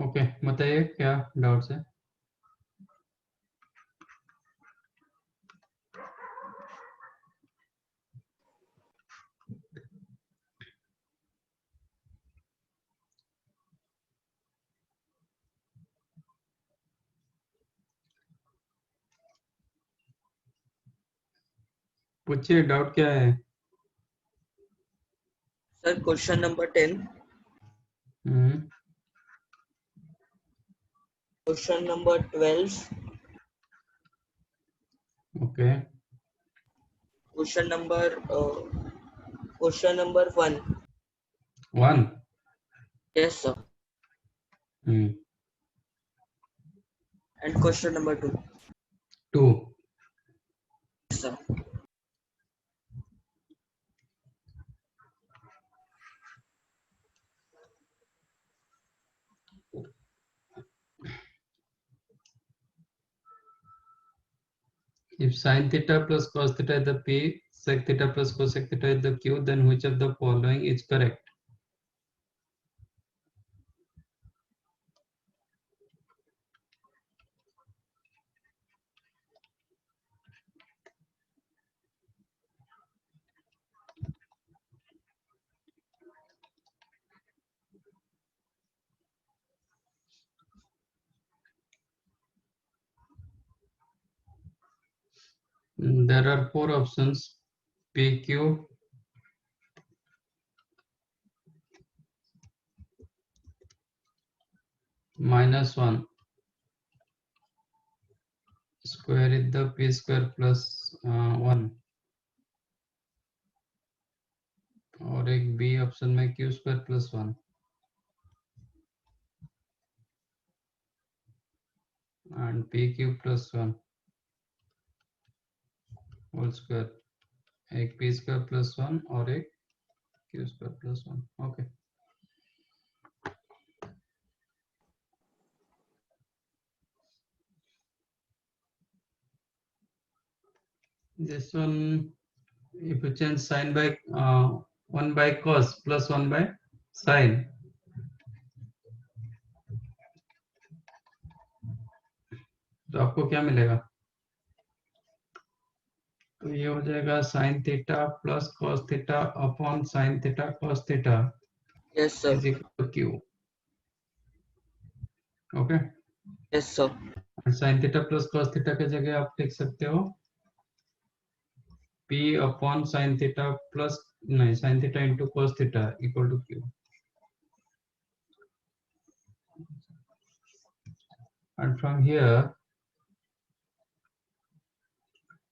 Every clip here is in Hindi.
ओके, बताइए क्या डाउट्स है। पूछिए, डाउट क्या है। Sir question number 10, question number 12, okay, question number 1. 1। Yes sir. And question number 2. 2। Yes sir. If sin theta plus cos theta is the P, sec theta plus cosec theta is the Q, then which of the following is correct? There are 4 options: PQ, -1, square is the P square plus 1, और एक बी ऑप्शन में Q square plus 1, and PQ plus 1 whole square, एक P square plus 1 और एक Q square plus 1. Okay. This one, if you change sin by 1 by cos plus 1 by sin, तो आपको क्या मिलेगा? तो ये हो जाएगा sin theta plus cos theta upon sin theta cos theta Yes sir. Is equal to Q. Okay, Yes sir. sin theta plus cos theta की जगह आप लिख सकते हो P upon sin theta plus, नहीं, sin theta into cos theta equal to Q. And from here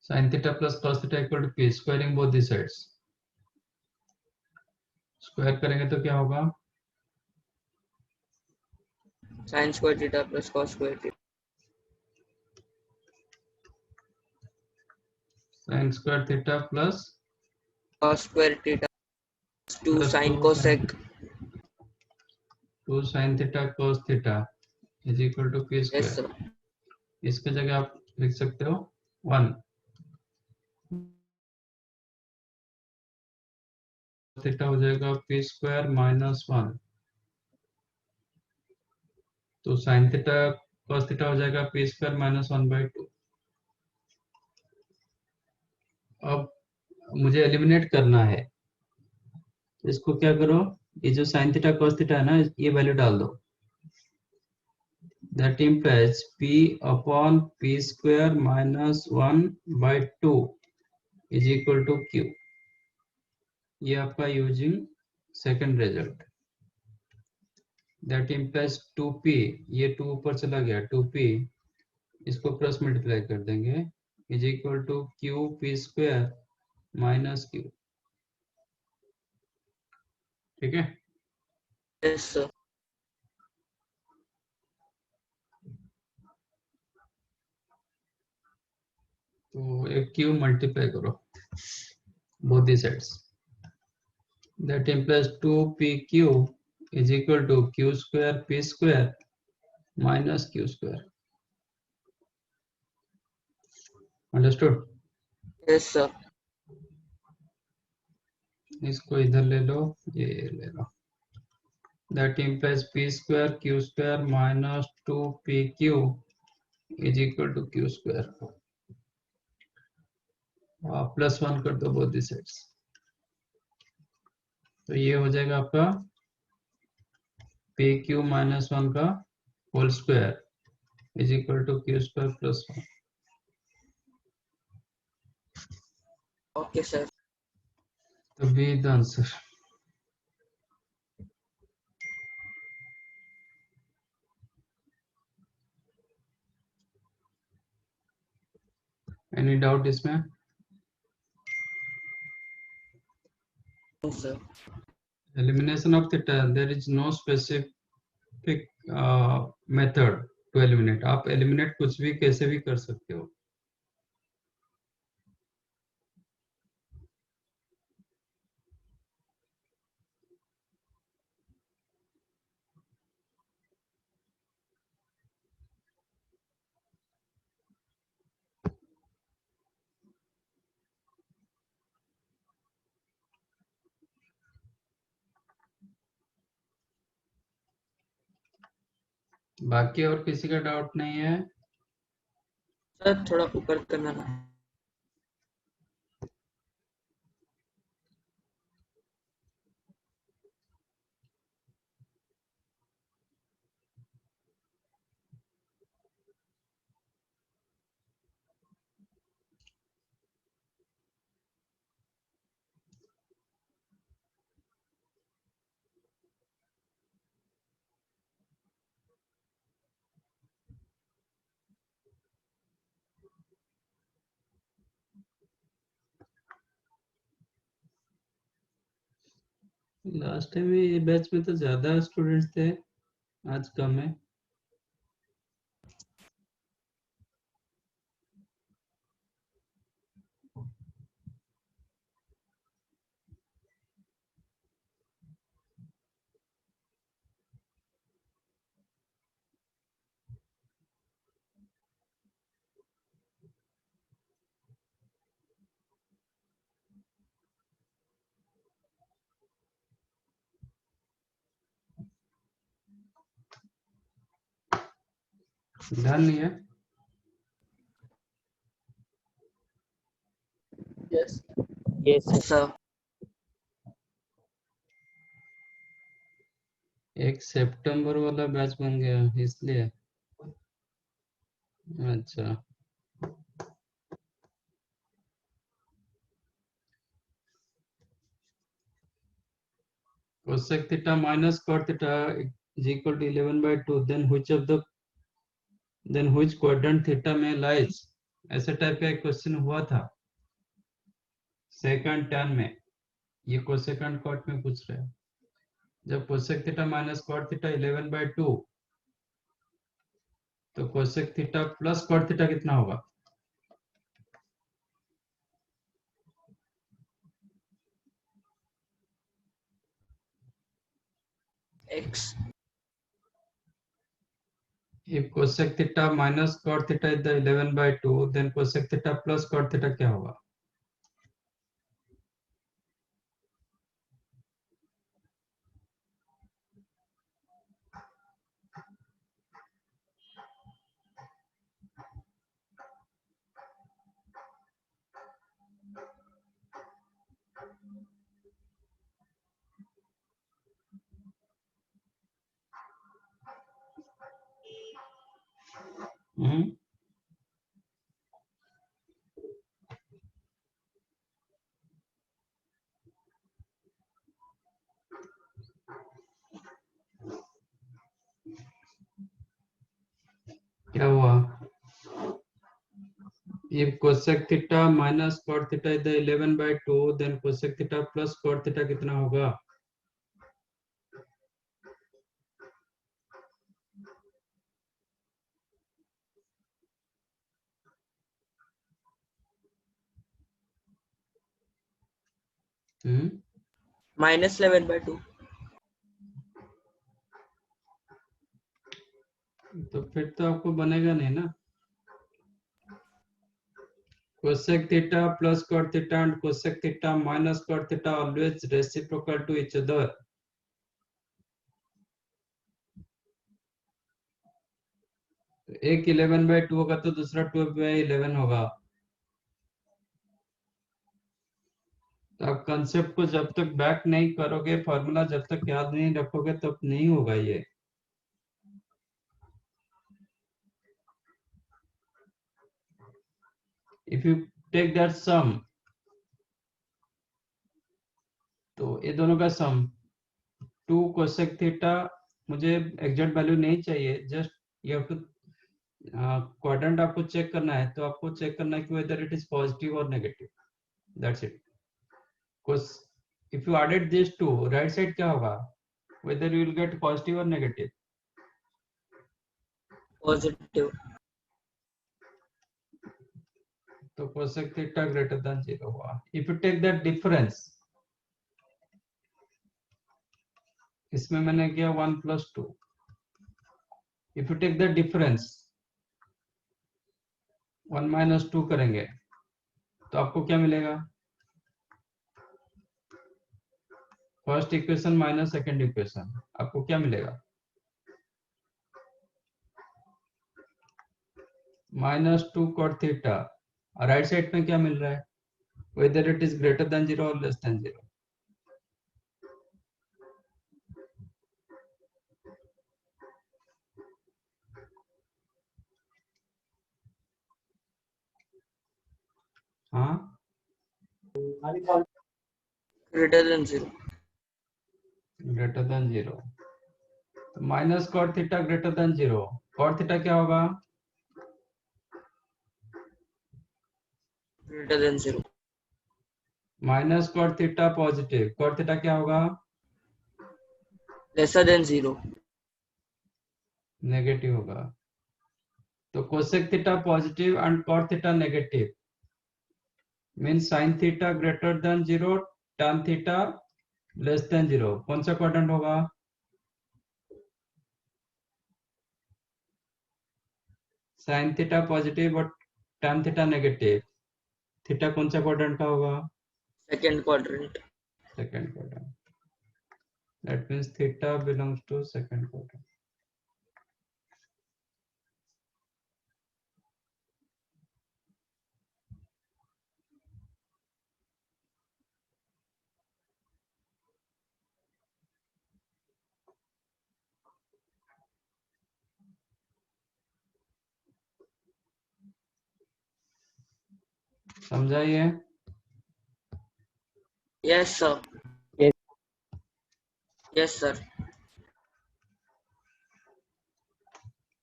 sin theta plus cos theta equal to P, squaring both the sides. Square करेंगे तो क्या होगा? Sin square theta plus cos square theta. sin square theta plus Cos square theta plus 2 plus sin 2 cosec. sin theta cos theta is equal to P Yes square. sir. इसके जगह आप लिख सकते हो 1, थीटा हो जाएगा P स्क्वायर माइनस 1, तो sin थीटा cos थीटा हो जाएगा P स्क्वायर माइनस 1/2. अब मुझे एलिमिनेट करना है, इसको क्या करो, ये जो sin थीटा cos थीटा है ना, ये वैल्यू डाल दो. That implies P upon P square minus 1/2 is equal to Q. ये आपका using second result. That implies 2P, ये 2 ऊपर चला गया, 2P इसको प्लस मल्टीप्लाई कर देंगे, is equal to Q P square minus Q. ठीक है, Yes sir. तो एक Q मल्टीप्लाई करो both the sides. That implies 2PQ is equal to Q square P square minus Q square. Understood? Yes sir. इसको इधर ले लो, ये ले लो. that implies p square q square minus 2pq is equal to q square. Plus 1 कर दो बोथ दी साइड्स, तो ये हो जाएगा आपका पी क्यू माइनस 1 का whole square is equal to Q square plus 1. Okay, sir. तो B the answer. Any doubt इसमें? No, sir. Elimination of theta, there is no specific method to eliminate. आप eliminate कुछ भी कैसे भी कर सकते हो. बाकी और किसी का डाउट नहीं है? सर थोड़ा ऊपर करना ना. लास्ट टाइम ये बैच में तो ज्यादा स्टूडेंट्स थे, आज कम है. ध्यान नहीं है? Yes. Yes, sir. एक सितंबर वाला बैच बन गया इसलिए. अच्छा, cosec theta minus cot theta is equal to 11 by 2, then which quadrant theta में lies? ऐसे टाइप का एक क्वेश्चन हुआ था सेकंड टर्म में. ये कोसेकंड कॉट में पूछ रहे हैं. जब cosec theta minus cot theta 11 by 2, तो cosec theta plus cot theta कितना होगा? X. If cosec theta minus cot theta is the 11 by 2, then cosec theta plus cot theta क्या होगा? क्या हुआ? If cosec theta minus cot theta is the 11 by 2, then cosec theta plus cot theta कितना होगा? Minus 11 by 2. तो फिर तो आपको बनेगा नहीं ना. Cosec theta plus cot theta and cosec theta minus cot theta always reciprocal to each other. एक 11/2 होगा तो दूसरा 12/11 होगा। तो आप कंसेप्ट को जब तक बैक नहीं करोगे, फॉर्मूला जब तक याद नहीं रखोगे, तब नहीं होगा ये। If you take that sum, तो ये दोनों का सम 2 कोसेक थीटा, मुझे एग्जैक्ट वैल्यू नहीं चाहिए, just you have to quadrant आपको चेक करना है, तो आपको चेक करना है कि वेदर इट इज पॉजिटिव और negative, that's it. cos if you added these two, right side क्या होगा, whether you will get positive or negative? positive. तो cosec theta greater than 0 हुआ। if you take that difference, इसमें मैंने किया 1 plus 2, if you take the difference 1 minus 2 करेंगे तो आपको क्या मिलेगा, first equation minus second equation, आपको क्या मिलेगा, -2 cot थीटा, और राइट साइड में क्या मिल रहा है, whether it is greater than 0 or less than 0। हाँ, Greater than 0. Greater than 0, minus cot theta greater than 0, cot theta क्या होगा, Greater than 0. Minus cot theta positive, cot theta क्या होगा, Lesser than 0. नेगेटिव होगा। तो cosec theta positive and cot theta negative means sine theta greater than 0, tan theta less than 0, कौन सा क्वाड्रेंट होगा, साइन थीटा पॉजिटिव और tan थीटा नेगेटिव, थीटा कौन सा क्वाड्रेंट का होगा, Second quadrant. Second quadrant, that means theta belongs to second quadrant. समझाइए। Yes, sir. Yes. Yes, sir.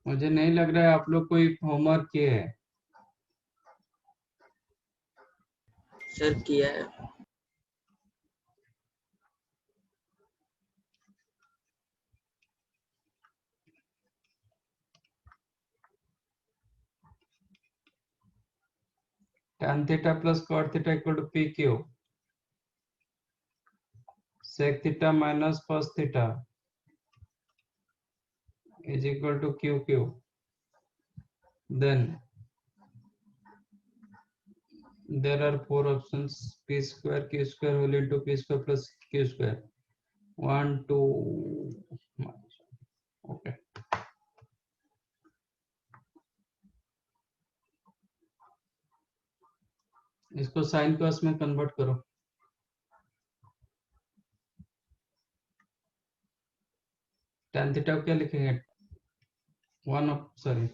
मुझे नहीं लग रहा है आप लोग कोई होमवर्क किए है। Sir किया है। tan theta plus cot theta equal to pq, sec theta minus cos theta is equal to qq. Then there are four options, p square q square whole into p square plus q square, 1 2 okay। इसको साइन कॉस में कन्वर्ट करो, tan थीटा को क्या लिखेंगे, 1 sorry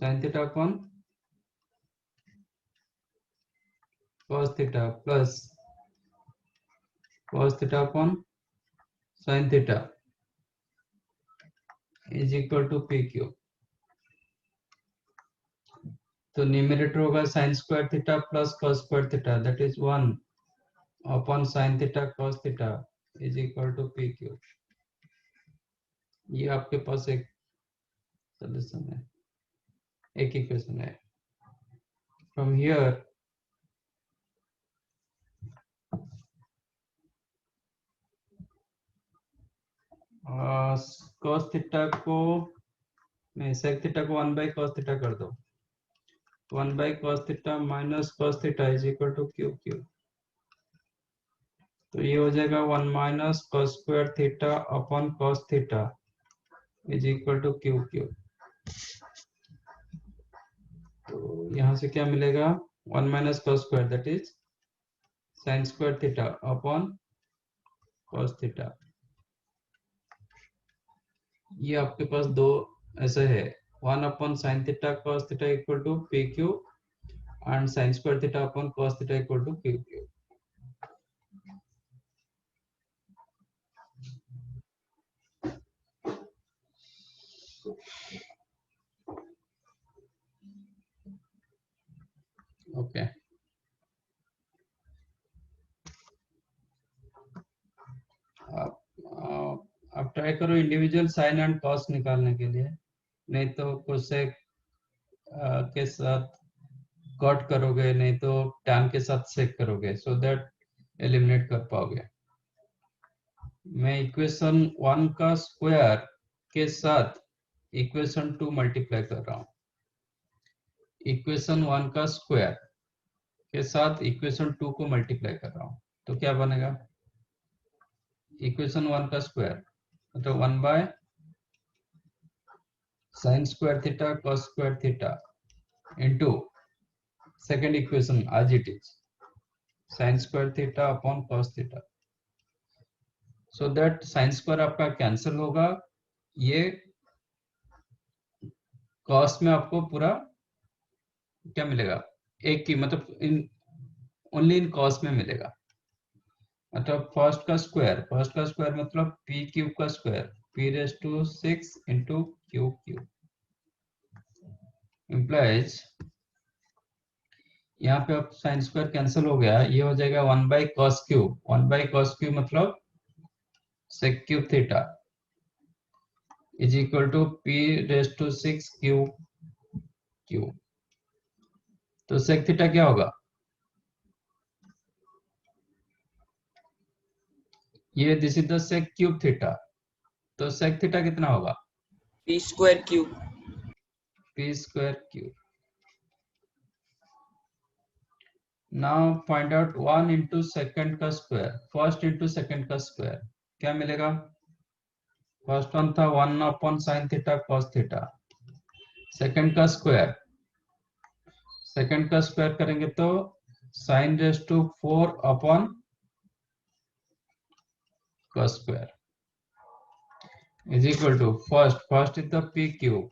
sin theta upon cos theta plus cos theta upon sin theta is equal to pq। तो न्यूमरेटर होगा sin square theta plus cos square theta, that is 1 upon sin theta cos theta is equal to pq। ये आपके पास एक सॉल्यूशन है, एक इक्वेशन है। फ्रॉम हियर cos थीटा को नहीं, sec थीटा को 1 by cos थीटा कर दो, 1 by cos theta minus cos theta is equal to qq। तो ये हो जाएगा 1 minus cos square theta upon cos theta is equal to qq। तो यहाँ से क्या मिलेगा, 1 minus cos square that is sine square theta upon cos theta. ये आपके पास दो ऐसे है, 1 upon sine theta cos theta equal to P Q and sine square theta upon cos theta equal to Q Q. Okay, आप ट्राई करो इंडिविजुअल साइन एंड कॉस निकालने के लिए, नहीं तो कोसेक के साथ कट करोगे, नहीं तो टैन के साथ सेक करोगे, सो दैट एलिमिनेट कर पाओगे। मैं इक्वेशन 1 का स्क्वायर के साथ इक्वेशन 2 मल्टीप्लाई कर रहा हूँ। इक्वेशन 1 का स्क्वायर के साथ इक्वेशन 2 को मल्टीप्लाई कर रहा हूँ, तो क्या बनेगा, इक्वेशन 1 का स्क्वायर मतलब 1 by sine square theta cos square theta into second equation as it is sine square theta upon cos theta, so that sine square आपका कैंसिल होगा, ये कॉस में आपको पूरा क्या मिलेगा, एक की मतलब इन ओनली इन कॉस में मिलेगा, मतलब फर्स्ट का स्क्वायर मतलब पी क्यूब का square, P raise to 6 into Q cube implies, यहाँ पे अब साइन स्क्वायर कैंसिल हो गया, ये हो जाएगा 1 by cos cube, 1 by cos cube मतलब sec cube theta is equal to p raise to 6 q cube. तो सेक थीटा क्या होगा, ये this is the sec cube theta, तो सेक थीटा कितना होगा, p square cube. P square cube. Now find out 1 into second का स्क्वायर, फर्स्ट इंटू सेकेंड का स्क्वायर क्या मिलेगा, फर्स्ट वन था 1 upon sine theta cos theta, second का स्क्वायर, सेकेंड का स्क्वायर करेंगे तो sine raise to 4 upon cos square is equal to first is the p cube,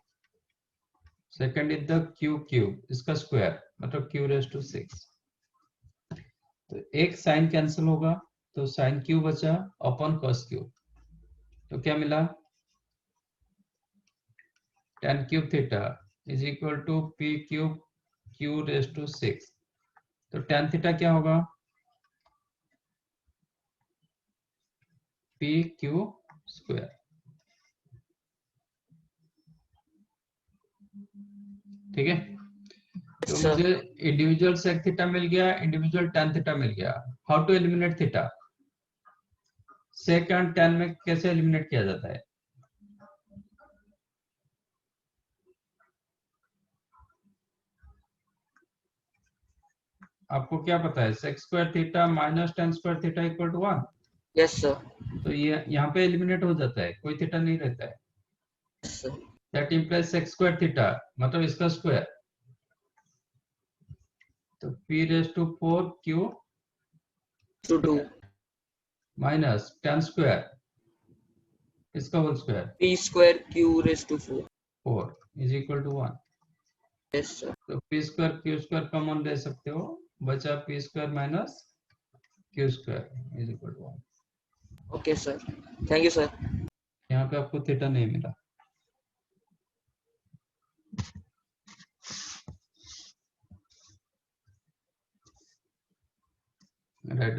second is the q cube इसका स्क्वायर मतलब q रेज टू 6, तो एक साइन कैंसिल होगा तो साइन क्यू बचा अपॉन cos क्यूब, तो क्या मिला tan cube theta is equal to p cube q raise to 6, तो tan थीटा क्या होगा p q स्क्वायर। ठीक है, तो सर मुझे इंडिविजुअल सेक थीटा मिल गया, इंडिविजुअल tan थीटा मिल गया। How to eliminate theta, sec and tan में कैसे एलिमिनेट किया जाता है, आपको क्या पता है, sec square theta minus tan square theta equal to 1, yes sir. तो ये यहाँ पे एलिमिनेट हो जाता है, कोई थीटा नहीं रहता है, yes sir. That implies sec square theta मतलब इसका स्क्वायर, तो p raise to 4 q to 2 minus tan square इसका whole square p square q raise to 4। 4 is equal to 1, yes sir. तो p square q square common ले सकते हो, बचा p square minus q square is equal to 1, okay sir, thank you sir. यहाँ पे आपको थीटा नहीं मिला। Right,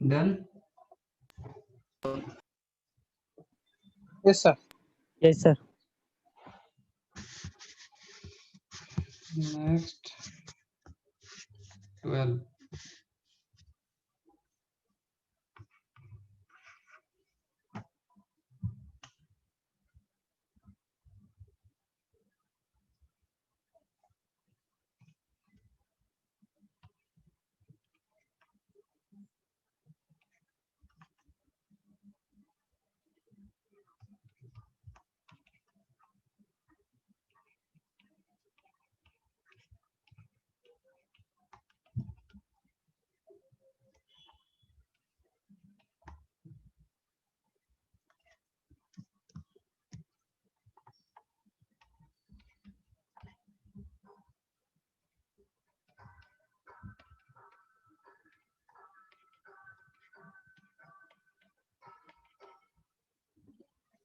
done. Yes, sir. Yes, sir. Next 12।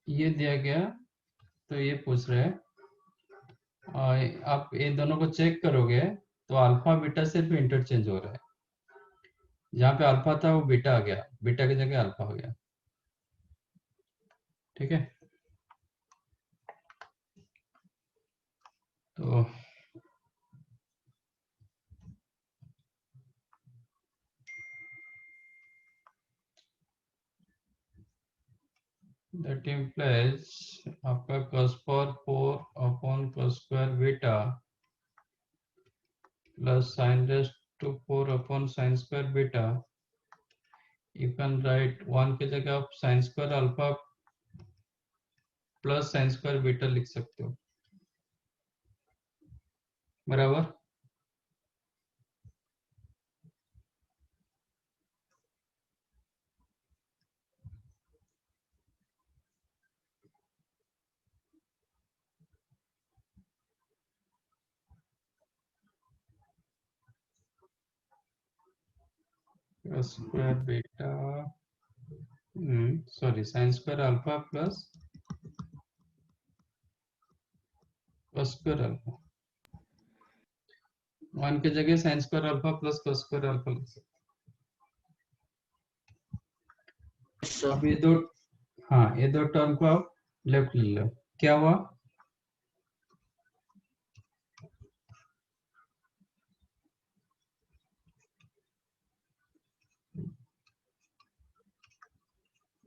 ये दिया गया, तो ये पूछ रहे हैं आप ये दोनों को चेक करोगे तो अल्फा बीटा सिर्फ इंटरचेंज हो रहा है। जहाँ पे अल्फा था वो बीटा आ गया, बीटा की जगह अल्फा हो गया। ठीक है, तो दैट इम्प्लाइज आपका cos power 4 upon cos square beta plus sin raise to 4 upon sin square beta. You can write 1 की जगह आप sin square alpha plus sin square beta लिख सकते हो, बराबर। cos square beta sorry sin square alpha plus cos square alpha. 1 की जगह sin square alpha plus cos square alpha लिख सकते Yes, हो। sir. अब ये दो, हाँ ये दो टर्म को आप लेफ्ट ले लो। क्या हुआ,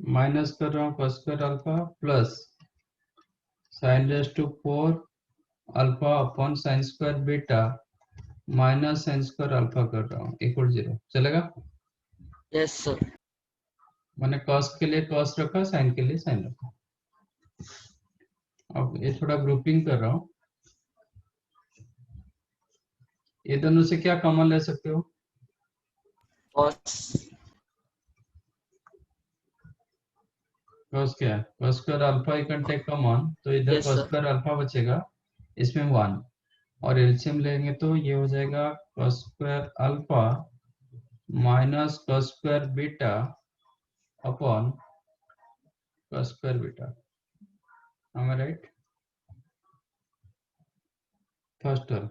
माइनस कर रहा हूँ cos square alpha plus sin raise to 4 alpha upon sin square beta minus sin square alpha कर रहा हूँ इक्वल 0। चलेगा, Yes, sir. मैंने cos के लिए cos रखा, sin के लिए sin रखा। अब ये थोड़ा ग्रुपिंग कर रहा हूँ। ये दोनों से क्या कॉमन ले सकते हो, Cos. cos क्या है, cos square alpha you can take common, तो इधर Yes, cos sir. Square alpha बचेगा, इसमें 1 और एलसीएम लेंगे तो ये हो जाएगा cos square alpha minus cos square beta upon cos square beta. am I right? First term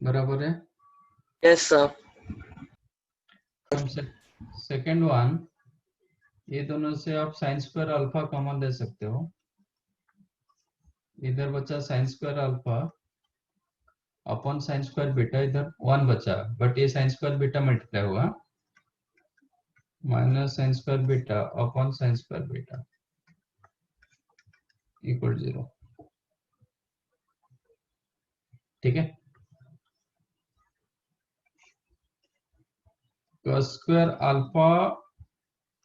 बराबर है। Yes, sir. अब सेकेंड वन, ये दोनों से आप sin स्क्वायर अल्फा कॉमन ले सकते हो। इधर बचा sin square alpha upon sin square beta, इधर 1 बचा, बट ये sin स्क्वायर बीटा मल्टीप्लाई हुआ, minus sin square beta upon sin square beta equal 0। ठीक है, cos square alpha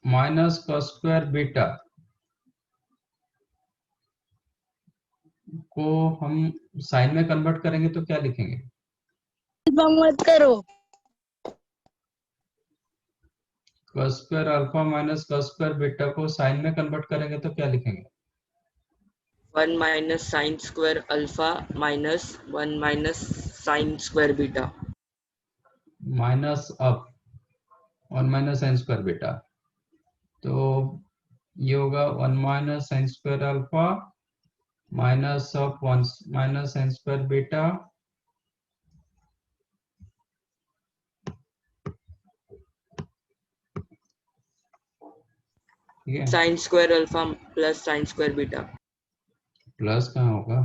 minus cos square beta को हम साइन में कन्वर्ट करेंगे तो क्या लिखेंगे, मत करो। cos square alpha minus cos square beta को साइन में कन्वर्ट करेंगे तो क्या लिखेंगे, 1 minus sin square alpha minus 1 minus sin square beta. Minus up 1 minus sine square beta, तो ये होगा 1 minus sine square alpha minus of 1 minus sine square beta ठीक है, sine square alpha plus sine square beta. Plus कहाँ होगा,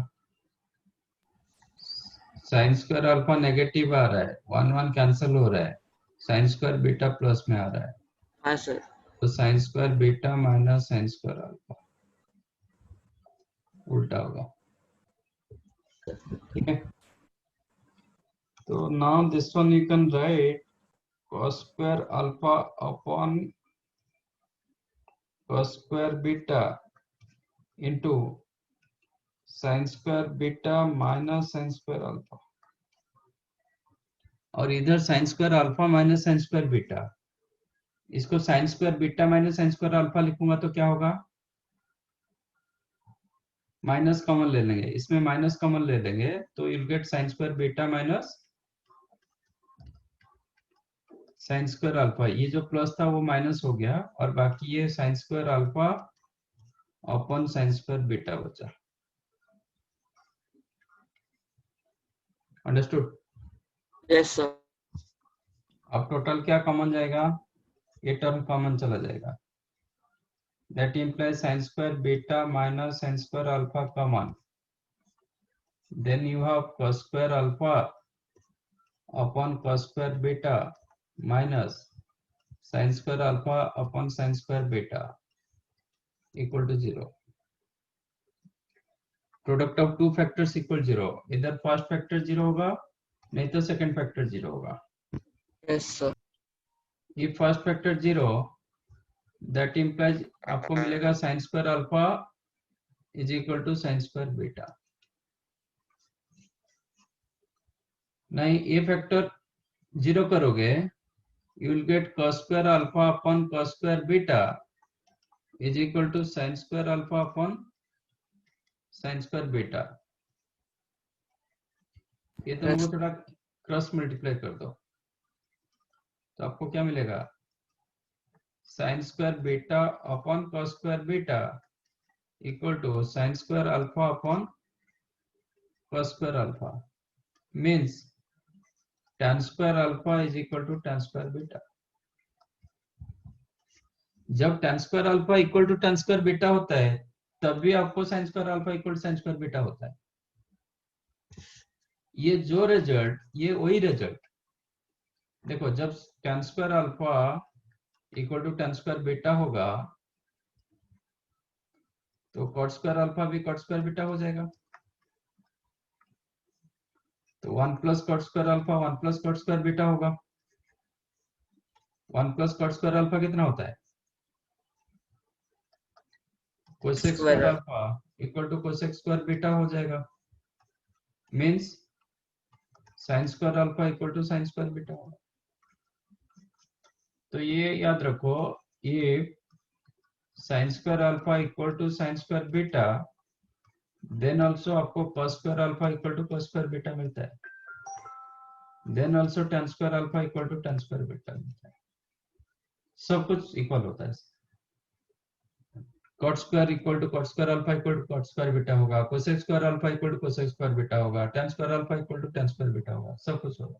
साइन स्क्वायर अल्फा नेगेटिव आ रहा है, 1 1 कैंसिल हो रहा है, साइन स्क्वायर बीटा प्लस में आ रहा है, हाँ सर। तो sine square beta minus sine square alpha उल्टा होगा। ठीक है, तो now this one you can right cos square alpha upon cos square beta into sin square beta minus sin square alpha, और इधर sin square alpha minus sin square beta, इसको sin square beta minus sin square alpha लिखूंगा तो क्या होगा, माइनस कॉमन ले लेंगे, इसमें माइनस कॉमन ले लेंगे तो you'll get sin square beta minus sin square alpha, ये जो प्लस था वो माइनस हो गया और बाकी ये sin square alpha upon sin square beta बचा। अंडरस्टूड? Yes sir. अब टोटल क्या कॉमन जाएगा, ये टर्म कॉमन चला जाएगा, that implies sin square beta minus sin square alpha common, then you have cos square alpha upon cos square beta minus sin square alpha upon sin square beta equal to 0. Product of two factors equal 0, इधर फर्स्ट फैक्टर 0 होगा नहीं तो सेकंड फैक्टर 0 होगा। Yes sir. if first factor 0, that implies आपको मिलेगा sin square alpha is equal to sin square beta। नहीं, ये फैक्टर 0 करोगे you will get cos square alpha upon cos square beta is equal to sin square alpha upon sin square beta। ये दोनों को थोड़ा क्रॉस मल्टीप्लाई कर दो तो आपको क्या मिलेगा, sin square beta upon cos square beta equal to sin square alpha upon cos square alpha, means tan square alpha is equal to tan square beta। जब tan square alpha equal to tan square beta होता है तब भी आपको sin square alpha equal to sin square beta होता है। ये जो रिजल्ट, ये वही रिजल्ट, देखो जब tan square alpha equal to tan square beta होगा तो cot square alpha भी cot square beta हो जाएगा, तो 1 plus cot square alpha 1 plus cot square beta होगा। 1 plus cot square alpha कितना होता है, cosec square alpha equal to cosec square beta हो जाएगा, means sin square alpha equal to sin square beta होगा। तो ये याद रखो, ये sin square alpha equal to sin square beta, then also आपको cos square alpha equal to cos square beta मिलता है, then also tan square alpha equal to tan square beta मिलता है, सब कुछ इक्वल होता है। cot square equal to cot square alpha equal to cot square beta होगा, cosec square alpha equal to cosec square beta होगा, tan square alpha equal to tan square beta होगा, सब कुछ होगा।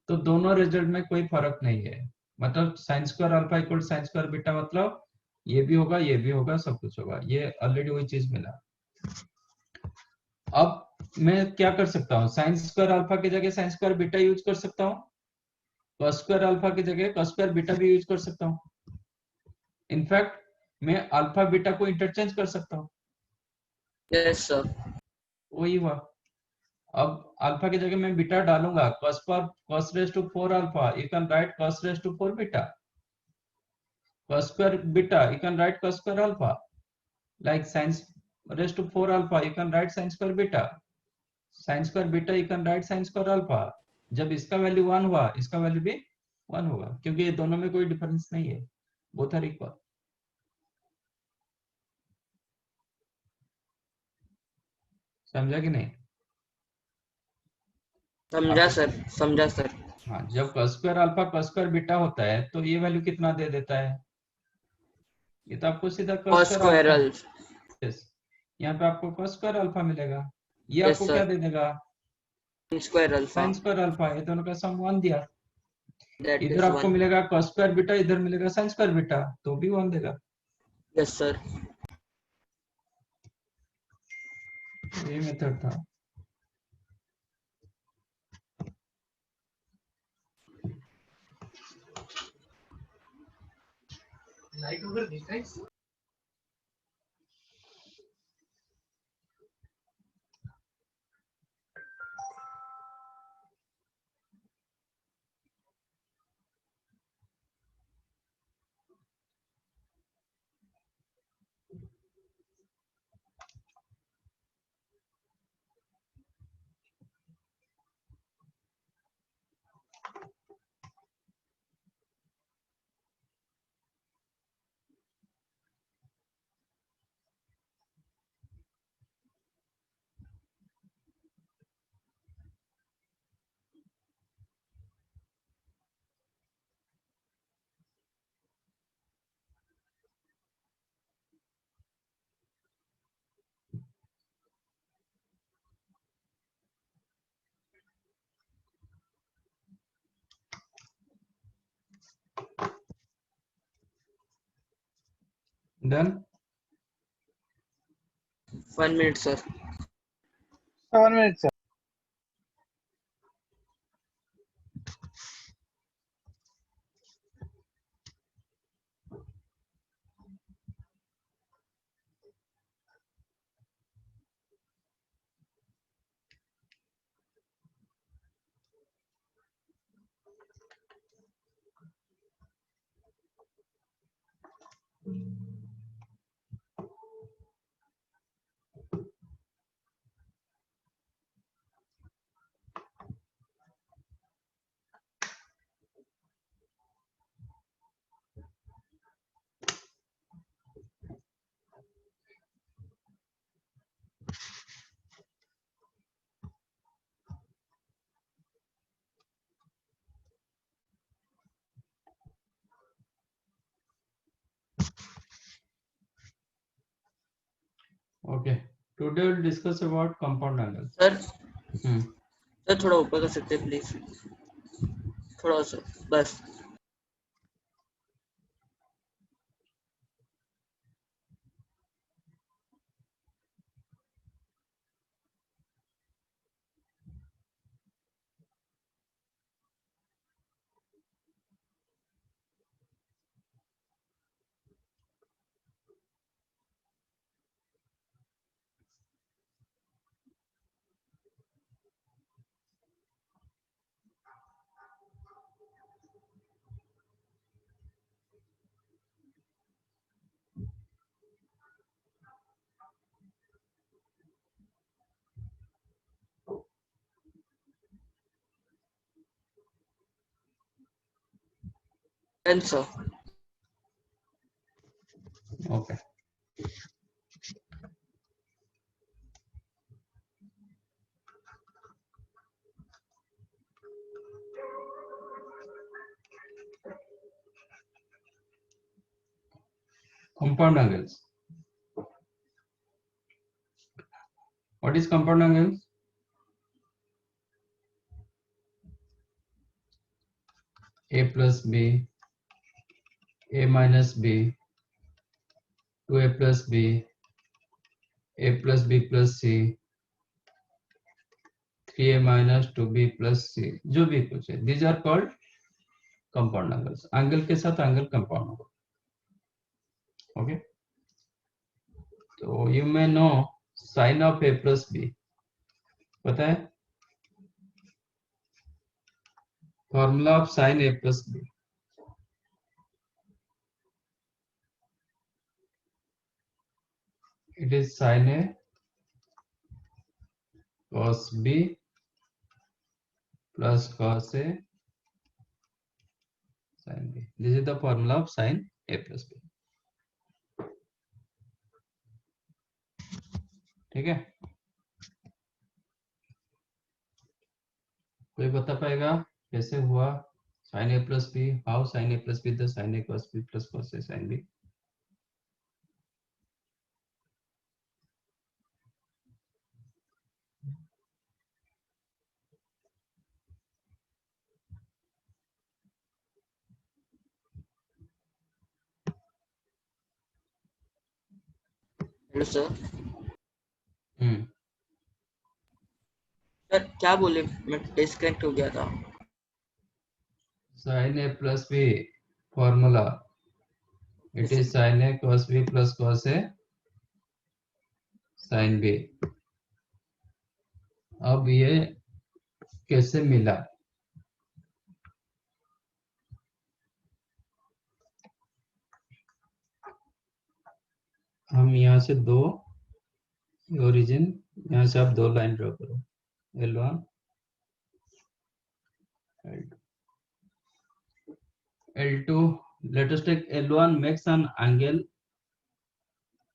तो दोनों रिजल्ट में कोई फर्क नहीं है, मतलब sin square alpha equal to sin square beta मतलब ये भी होगा ये भी होगा सब कुछ होगा, ये ऑलरेडी वही चीज मिला। अब मैं क्या कर सकता हूँ, sin square alpha की जगह sin square beta यूज कर सकता हूँ, cos square alpha की जगह cos square beta भी यूज कर सकता हूँ, इनफैक्ट मैं अल्फा बीटा को इंटरचेंज कर सकता हूँ। Yes sir. वही हुआ, अब अल्फा की जगह मैं बीटा डालूंगा, cos raised to 4 alpha you can write cos raised to 4 beta, cos square beta you can write cos square alpha, like sin raised to 4 alpha you can write sin square beta, sin square beta you can write sin square alpha। जब इसका वैल्यू 1 हुआ इसका वैल्यू भी 1 होगा, क्योंकि ये दोनों में कोई डिफरेंस नहीं है, बोथ आर इक्वल। समझा कि नहीं? समझा सर, समझा सर। हाँ, जब cos square alpha cos square beta होता है तो ये वैल्यू कितना दे देता है, ये तो आपको सीधा cos square alpha, yes, यहाँ पे आपको cos square alpha मिलेगा, ये आपको क्या दे देगा, sin square alpha। sin square alpha, ये दोनों का सम 1 दिया। That इधर is आपको 1. मिलेगा cos स्क्वायर बीटा, इधर मिलेगा sin स्क्वायर बीटा, तो भी 1 देगा। Yes, sir. ये मेथड था। लाइट वगैरह दिखा है? Done. 1 minute, sir. 7 minutes, sir. Okay. Today we'll discuss about compound angles. Sir, Hmm. sir थोड़ा ऊपर कर सकते हैं प्लीज, थोड़ा सा बस. Done, sir. Okay. Compound angles. What is compound angles? A plus B, A minus B, 2A plus B, A plus B plus C, 3A minus 2B plus C, जो भी कुछ है, these are called compound angles. Angle के साथ angle compound होगा. Okay. तो you may know sin of A plus B. पता है? Formula of sin A plus B. It is sin A cos B plus cos A sin B. This is the formula of sin A plus B. ठीक है? कोई बता पाएगा कैसे हुआ sin A plus B? How sin A plus B the sin A cos B plus cos A sin B? Hello sir. Hmm sir क्या बोले, मैं डिस्कनेक्ट हो गया था। sin a plus b formula, it is sin a cos b plus cos a sin b. अब ये कैसे मिला? हम यहाँ से दो ओरिजिन, यहाँ से आप दो लाइन ड्रॉ करो, L1 L2. Let us take L1 makes an angle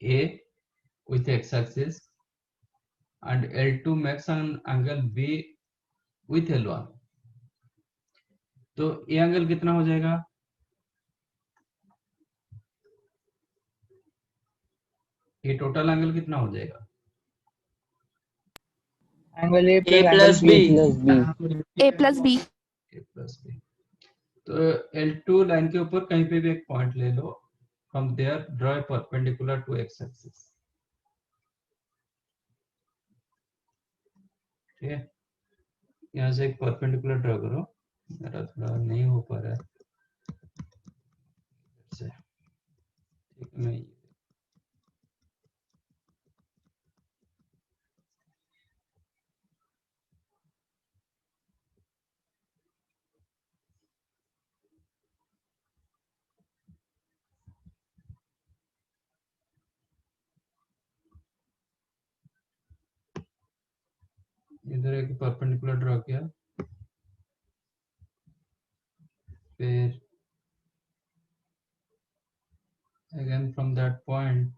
A with x-axis and L2 makes an angle B with L1. तो ये एंगल कितना हो जाएगा? ये टोटल एंगल कितना हो जाएगा? Angle A A plus plus angle B. Plus B A plus B. A plus B. तो L2 लाइन के ऊपर कहीं पे भी एक पॉइंट ले लो, from there draw a perpendicular to x-axis. ठीक है, यहाँ से एक परपेंडिकुलर ड्रॉ करो, मेरा थोड़ा नहीं हो पा रहा है से, ठीक है, मैं इधर एक परपेंडिकुलर ड्रॉ किया, फिर again from that point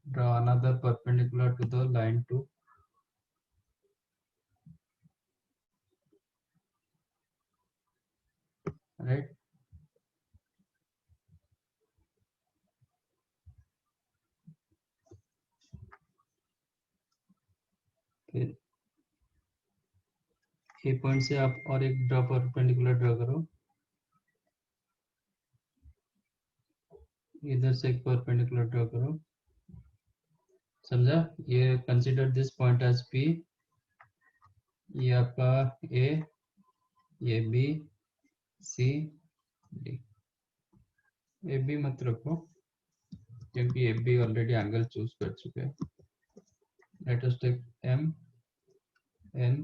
draw another perpendicular to the line 2, right? फिर ए पॉइंट से आप और एक ड्रॉ परपेंडिकुलर ड्रॉ करो, इधर से एक परपेंडिकुलर ड्रॉ करो, समझा? ये consider this point as P, ये आपका ए, ये B, C, D. A B मत रखो क्योंकि A B already angle choose कर चुके हैं. Let us take M N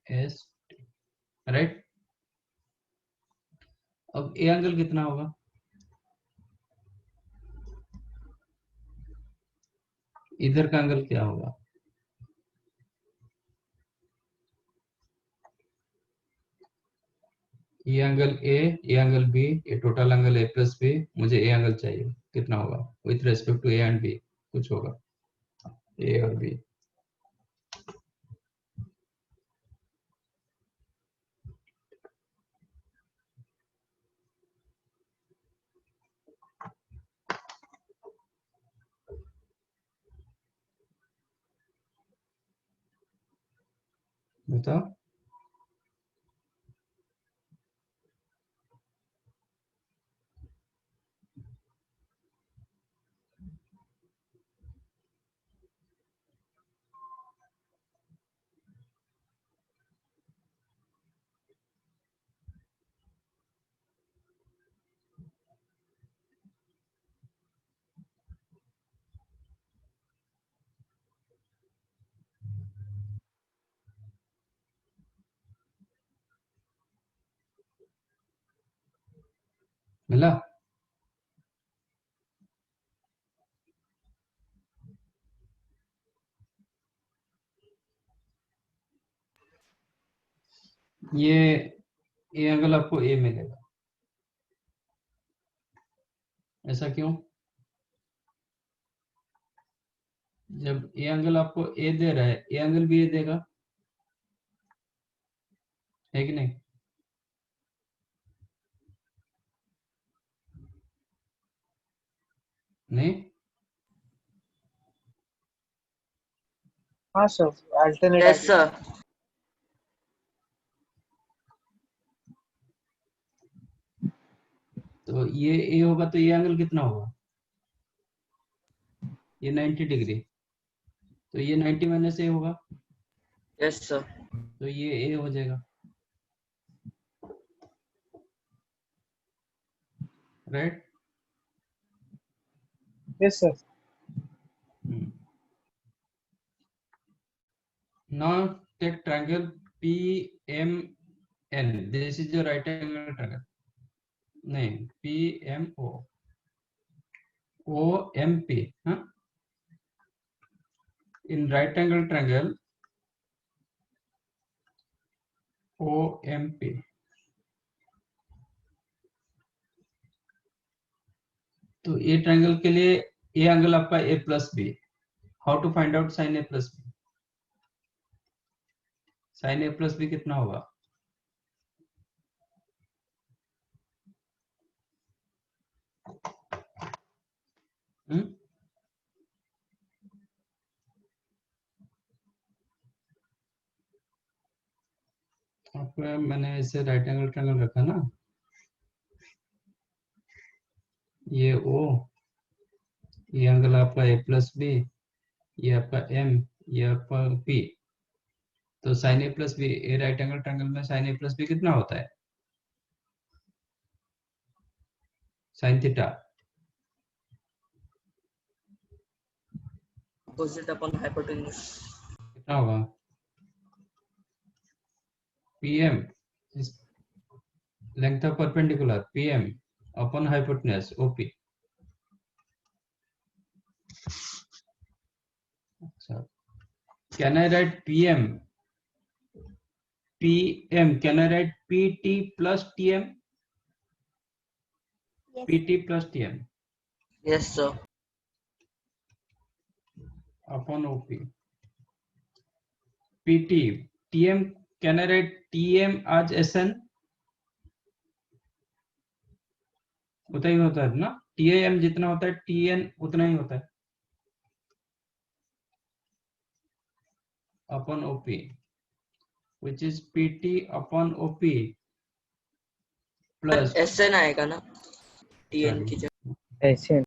S, right? अब ए एंगल कितना होगा? इधर का एंगल क्या होगा? ये एंगल ए, ये एंगल बी, ये total angle A plus B, मुझे ए एंगल चाहिए, कितना होगा with respect to A and B? कुछ होगा ए और बी. बताओ. मिला? ये एंगल आपको ए मिलेगा, ऐसा क्यों? जब ए एंगल आपको ए दे रहा है, ए एंगल भी ए देगा, है कि नहीं? नहीं? हाँ सर, अल्टरनेट Yes sir. तो ये ए होगा तो ये एंगल कितना होगा? ये 90 डिग्री, तो ये 90 माइनस ए होगा, यस सर। तो ये ए हो जाएगा, right? Yes, sir. Now take triangle PMN. This is your right angle triangle. नहीं, PMO, OMP. Huh? In right angle triangle OMP. तो ए ट्रायंगल के लिए ए एंगल आपका A plus B. How to find out sine A plus B? Sine A plus B कितना होगा? आपका मैंने इसे राइट एंगल ट्रायंगल रखा ना, ये ओ, ये एंगल आपका ए प्लस बी, ये आपका एम, ये आपका पी. तो sine A plus B, a right angle triangle में साइन ए प्लस बी कितना होता है? Sine theta. Opposite upon hypotenuse. कितना होगा? PM is length of perpendicular, PM upon hypotenuse, OP. अच्छा, can I write PM? Can I write PT plus TM? PT plus TM yes sir. upon OP. PT, TM, can I write TM as SN? उतना ही होता है ना, TAM जितना होता है TN उतना ही होता है, upon OP, which is PT upon OP plus SN आएगा ना TN की जगह? ऐसे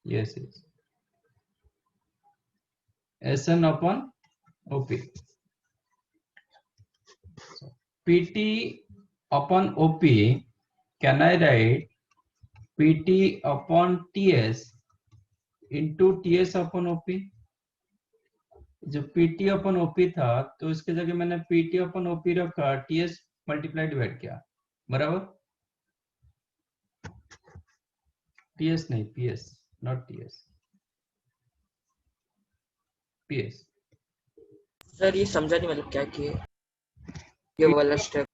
yes, yes, SN upon OP. So, PT upon OP, can I write PT upon TS into TS upon OP? जो PT अपन OP था तो इसके जगह मैंने PT अपन OP रखा, TS मल्टीप्लाई डिवाइड किया, बराबर? TS नहीं, PS, not TS, PS. Sir ये समझा नहीं, मतलब क्या किए ये वाला स्टेप?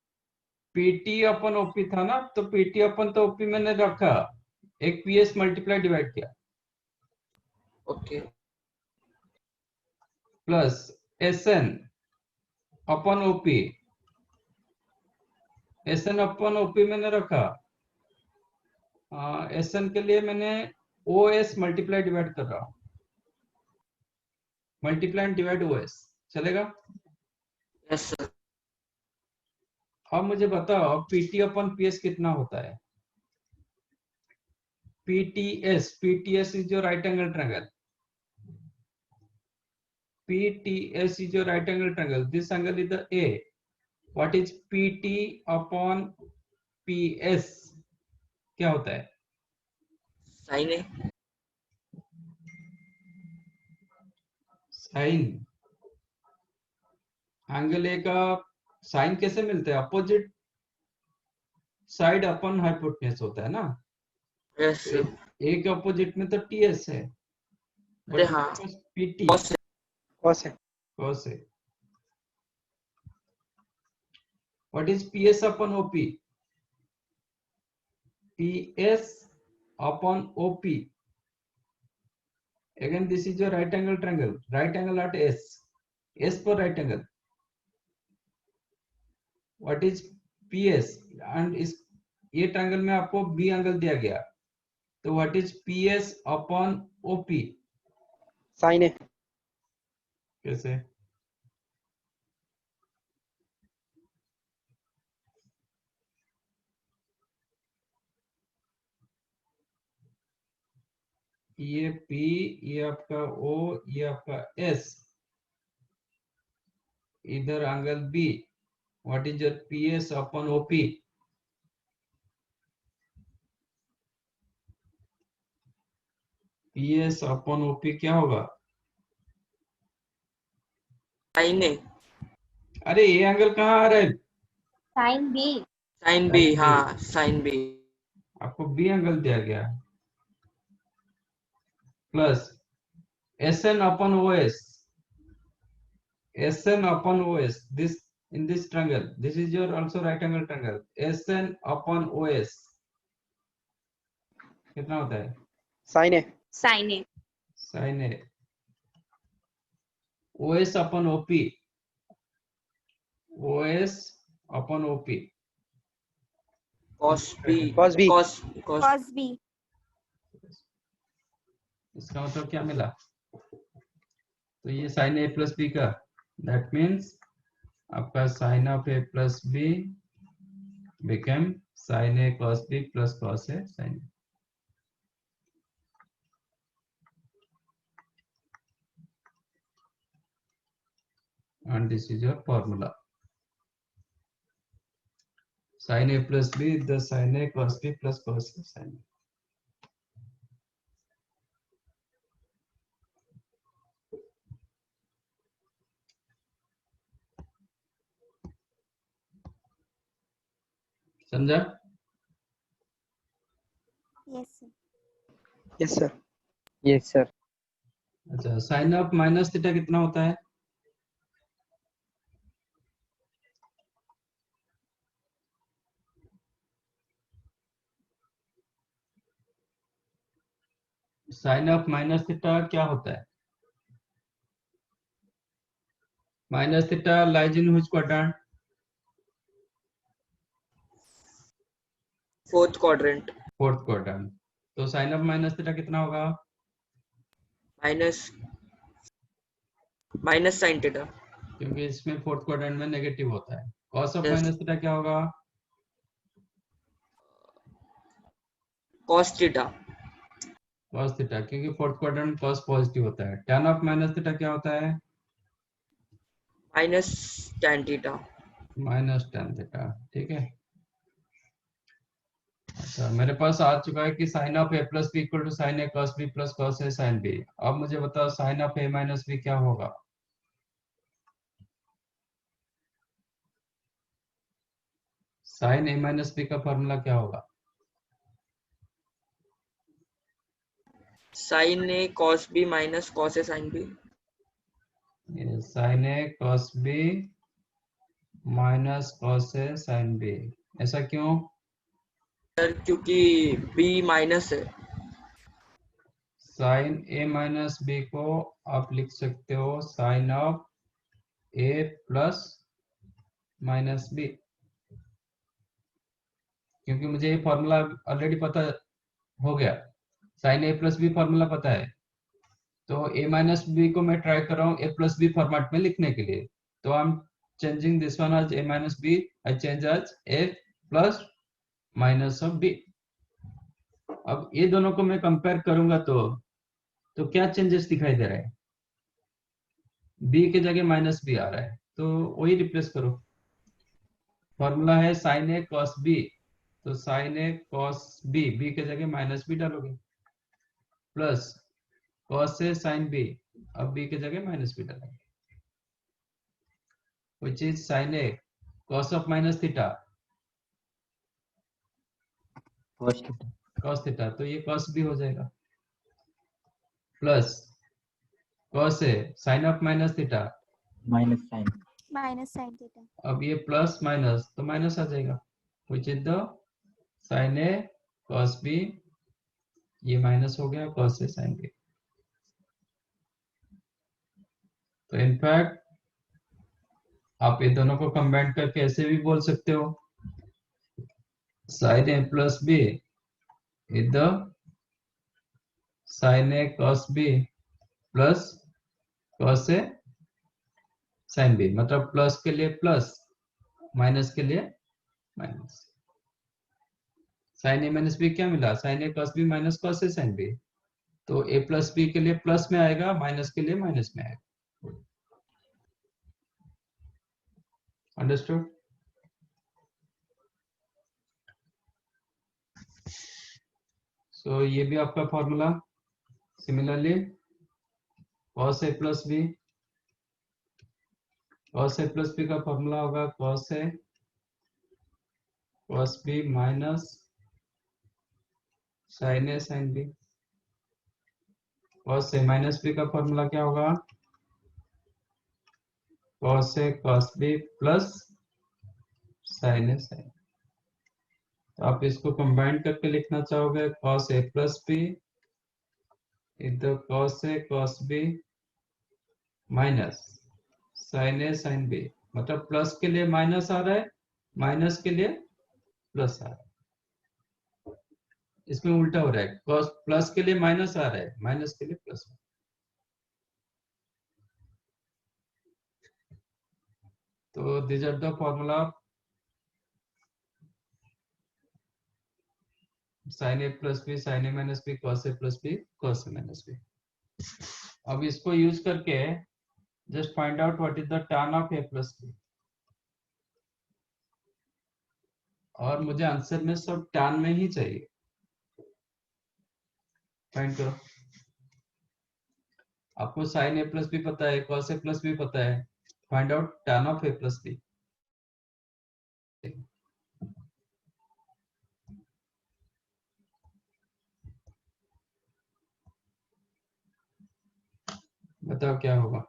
PT अपन OP था ना, तो PT अपन तो OP मैंने रखा, एक PS मल्टीप्लाई डिवाइड किया, ओके। प्लस SN अपन OP, SN अपन OP मैंने रखा, SN के लिए मैंने OS मल्टीप्लाई डिवाइड कर रहा हूं, मल्टीप्लाई एंड डिवाइड OS चलेगा? Yes sir. अब मुझे बताओ PT अपन PS कितना होता है? PTS is your right angle triangle. PTS is your right angle triangle. This angle is the A. What is PT upon PS? क्या होता है? साइन है। साइन. एंगल ए का साइन कैसे मिलता है? अपोजिट साइड अपन हाइपोटेन्यूज होता है ना. Yes sir. ए के अपोजिट में तो TS है, अरे हाँ, PT cos है। Cos है. cos है. What is PS upon OP? PS upon OP. Again, this is your right angle triangle. Right angle at S. S for right angle. What is PS? And इस ये ट्रायंगल में आपको B एंगल दिया गया, तो what is PS upon OP? Sin है. कैसे? ये P, ये आपका O, ये आपका S, इधर angle B, what is your PS upon OP? PS upon OP क्या होगा? साइन ए, अरे ये एंगल कहाँ आ रहा है? Sine B. Sine B, Sin B। हाँ साइन बी, आपको B एंगल दिया गया plus SN upon OS, SN upon OS, this in this triangle, this is your also right angle triangle, SN upon OS कितना होता है? Sine A. Sine A. sin A, OS upon OP, OS upon OP, cos B, Cos B। Cos cos cos B. इसका मतलब क्या मिला? तो ये sin A plus B का, that means आपका sin of A plus B became sin A cos B plus cos A sin B. And this is your formula. Sin A plus B is the sin A cos B plus cos A sin B. समझा? Yes sir. Yes sir. Yes sir. अच्छा, साइन ऑफ माइनस थीटा कितना होता है? साइन ऑफ माइनस थीटा क्या होता है? Minus theta lies in which quadrant? Fourth quadrant, fourth quadrant. तो साइन ऑफ माइनस थीटा कितना होगा? माइनस माइनस साइन थीटा, क्योंकि इसमें फोर्थ क्वाड्रेंट में नेगेटिव होता है। Cos of Yes. Minus theta क्या होगा? कॉस थीटा, कॉस थीटा, क्योंकि फोर्थ क्वाड्रेंट में कॉस पॉजिटिव होता है। टैन ऑफ माइनस थीटा क्या होता है? Minus tan theta, minus tan theta. ठीक है। अच्छा, मेरे पास आ चुका है कि sine of A plus B equal to sine A cos B plus cos A sine B. अब मुझे बताओ sine of A minus B क्या होगा? साइन ए माइनस बी का फॉर्मूला क्या होगा? Sine A cos B minus cos A sine B, sine A cos B minus cos A sine B. ऐसा क्यों? सर क्योंकि बी माइनस है। साइन ए माइनस बी को आप लिख सकते हो sine of A plus minus B, क्योंकि मुझे ये फॉर्मूला ऑलरेडी पता हो गया। Sine A plus B formula पता है, तो ए माइनस बी को मैं ट्राई कर रहा हूँ ए प्लस बी फॉर्मेट में लिखने के लिए। तो I am changing this one as A minus B, I change as A plus minus of B. अब ये दोनों को मैं कंपेयर करूंगा तो क्या चेंजेस दिखाई दे रहा है? बी के जगह माइनस बी आ रहा है, तो वही रिप्लेस करो। फॉर्मूला है साइन ए कॉस बी, तो sine A cos B, B के जगह माइनस बी डालोगे, plus cos A sine B, अब बी के जगह माइनस बी डालोगे, which is sine A cos of minus theta cos theta, तो ये कॉस बी हो जाएगा, plus cos A sine of minus theta, minus sine. Minus sine theta. अब ये प्लस माइनस तो माइनस आ जाएगा, which is the sine A cos B, ये माइनस हो गया कॉस ए साइन बी। तो इनफैक्ट आप ये दोनों को कंबाइन करके ऐसे भी बोल सकते हो, sine A plus B is the sine A cos B plus cos A sine B, मतलब प्लस के लिए प्लस, माइनस के लिए minus. Sine A minus B क्या मिला? Sine A cos B minus cos A sine B. तो a प्लस बी के लिए प्लस में आएगा, माइनस के लिए माइनस में आएगा। अंडरस्टूड? सो ये भी आपका formula. Similarly cos a plus B, cos a plus B का फॉर्मूला होगा cos a cos b minus sin a sin b। cos a minus b का फॉर्मूला क्या होगा? cos a cos b plus sin a sin। तो आप इसको कंबाइन करके लिखना चाहोगे cos a plus b into cos a cos b minus sin a sin b। मतलब प्लस के लिए माइनस आ रहा है, माइनस के लिए प्लस आ रहा है। इसमें उल्टा हो रहा है, cos प्लस के लिए माइनस आ रहा है, माइनस के लिए प्लस। तो this are the formula sin a plus B sin a minus B cos a plus B cos a minus B. अब इसको यूज करके just find out what is the tan of a plus B. और मुझे आंसर में सब tan में ही चाहिए। फाइंड करो। आपको sin a प्लस बी पता है, cos a प्लस बी पता है, find out tan of a plus B. बताओ क्या होगा?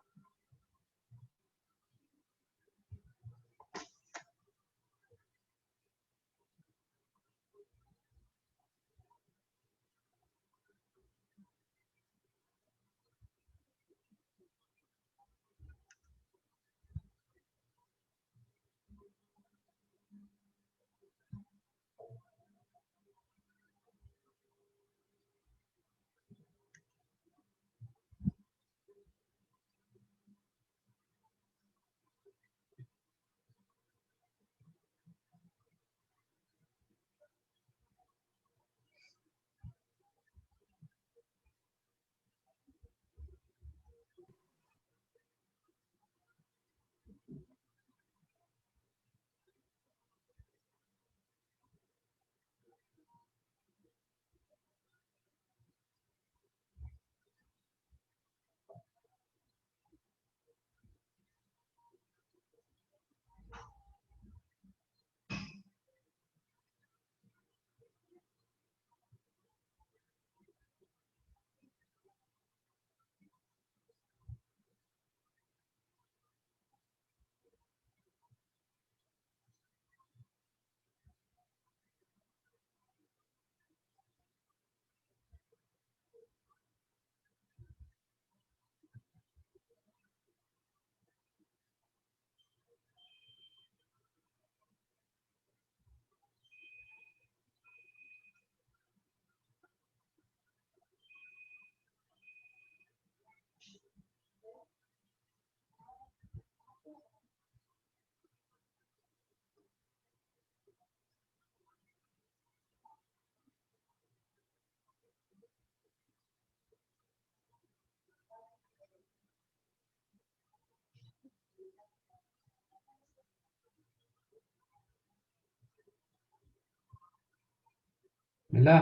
मिला?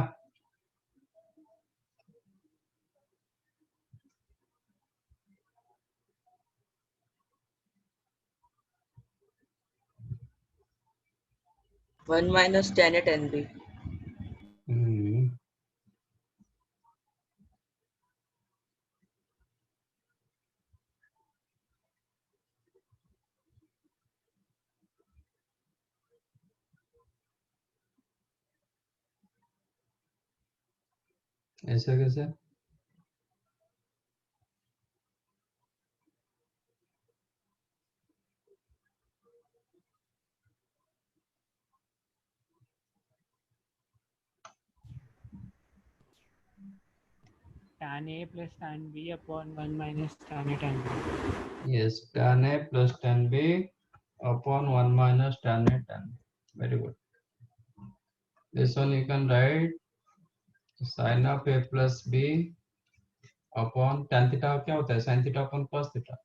One minus tan a tan b। ऐसा कैसे? tan a plus tan b upon 1 minus tan a tan b. Yes, tan a plus tan b upon 1 minus tan a tan b. Very good. This one you can write sin of a plus b upon tan theta क्या होता है, sin theta upon cos theta.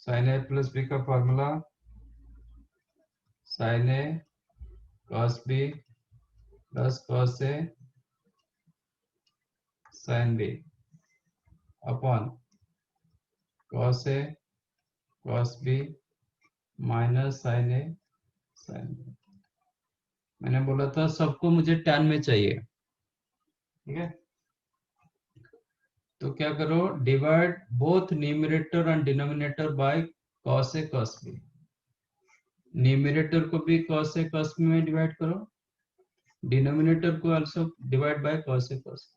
sin a plus b का formula sin a cos b plus cos a sin b upon cos a cos b minus sin a sin b। मैंने बोला था सबको मुझे tan में चाहिए, ठीक है। तो क्या करो, divide both numerator and denominator by cos a cos b। Numerator को भी cos a cos b में डिवाइड करो, डिनोमिनेटर को also divide by cos a cos b।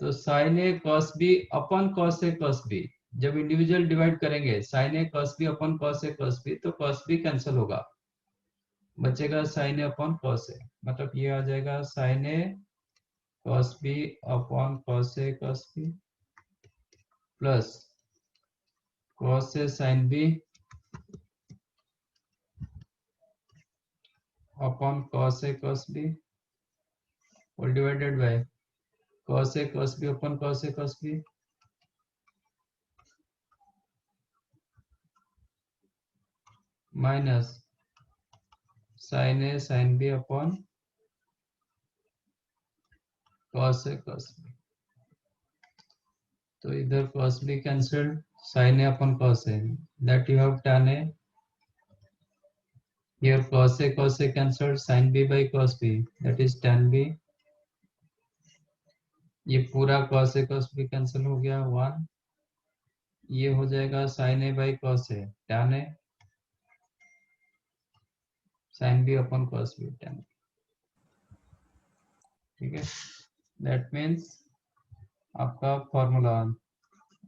तो sin a cos b upon cos a cos b, जब इंडिविजुअल डिवाइड करेंगे sin a cos b upon cos a cos b, तो cos b कैंसिल होगा, बचेगा sin a upon cos a। मतलब ये आ जाएगा sin a cos b upon cos a cos b plus cos a sin b upon cos a cos b all divided by cos a cos b upon cos a cos b minus sin a sin b upon cos a cos b। तो इधर cos b cancelled, sin a upon cos a, that you have tan a, here cos a cancelled, sin b by cos b, that is tan b। ये पूरा cos a cos b cancel हो गया 1, ये हो जाएगा sin a by cos a tan a, sin b upon cos b tan b, ठीक है। that means आपका formula,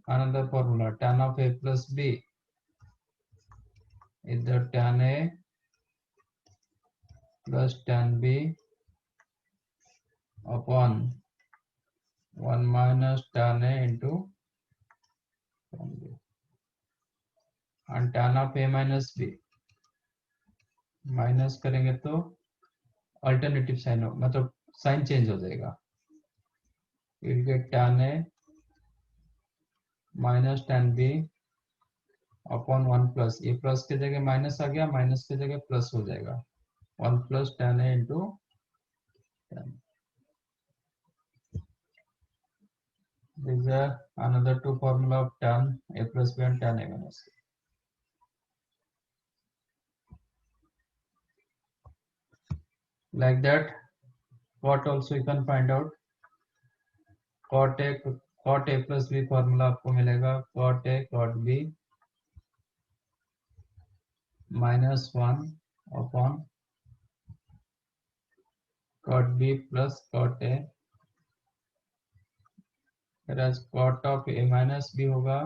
another formula tan of a plus b, इधर tan a plus tan b upon 1 minus tan a into tan b, and tan of a minus b minus करेंगे तो अल्टरनेटिव साइन हो, मतलब साइन चेंज हो जाएगा, will get tan a minus tan b upon 1 plus, ये प्लस के जगह माइनस आ गया, माइनस के जगह प्लस हो जाएगा 1 plus tan a into tan। These are another two formula of tan a plus b and tan a minus b. Like that, cot also you can find out, cot a plus b formula आपको मिलेगा cot a cot b minus 1 upon cot b plus cot a, whereas cot of a minus b होगा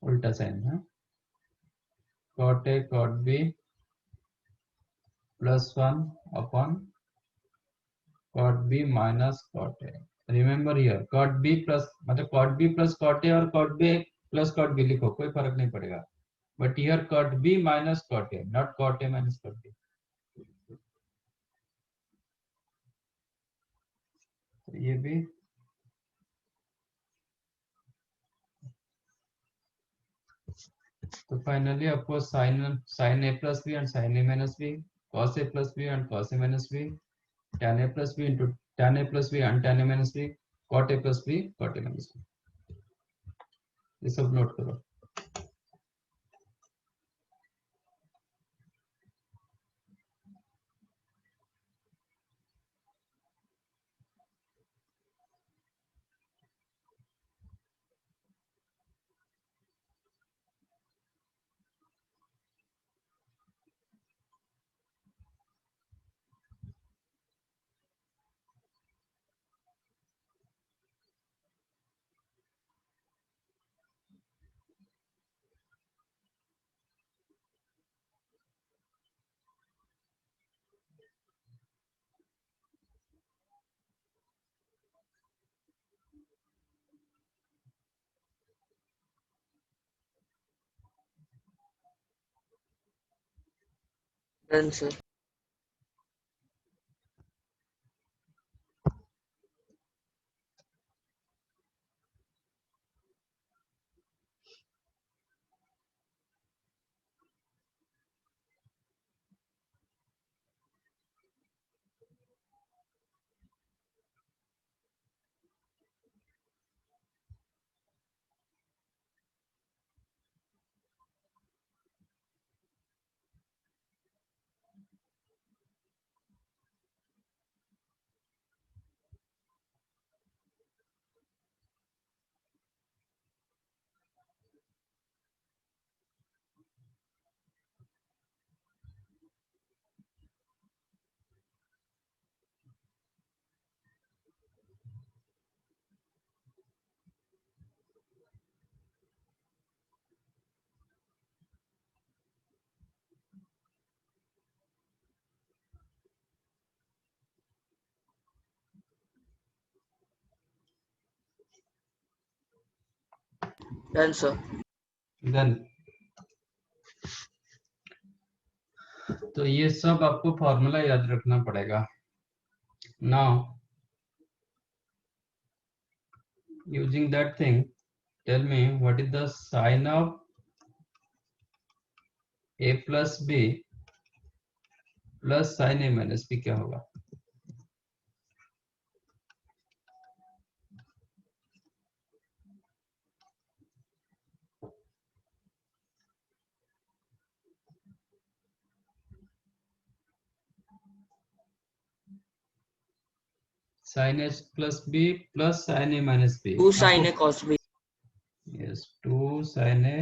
उल्टा साइन है, cot a cot b plus 1 upon cot b minus cot a। Remember here cot b plus, मतलब cot b plus cot a और cot b plus cot b लिखो, कोई फर्क नहीं पड़ेगा, but here cot b minus cot a, not cot a minus cot b। तो ये भी तो फाइनली आपको sin a plus b and sin a minus b, cos a plus b and cos a minus b, tan a plus b into tan a plus b and tan a minus b, cot a plus b cot a minus b, ये सब नोट करो। Done, sir. Done, sir. Then तो ये सब आपको फॉर्मूला याद रखना पड़ेगा. Now using that thing, tell me what is the sign of a plus b plus sin a minus b क्या होगा? sin a plus b plus sin a minus b. 2 sin A cos B. Yes, 2 sin a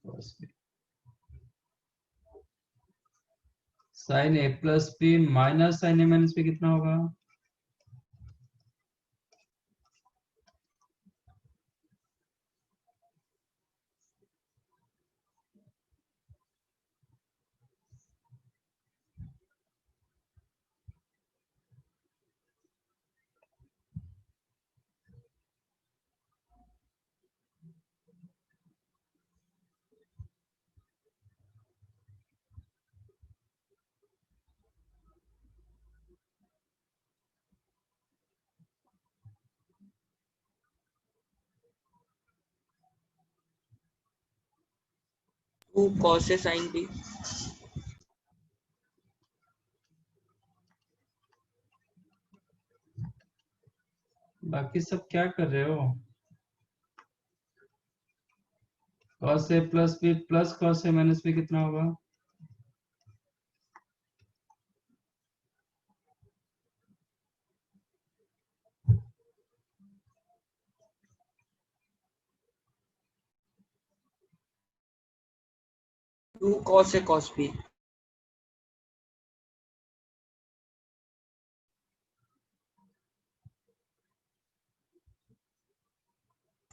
cos b. sin a plus b minus sin a minus b कितना होगा? Two cos A sin B. बाकी सब क्या कर रहे हो? cos a plus b plus cos a minus b कितना होगा? Two cos A cos B.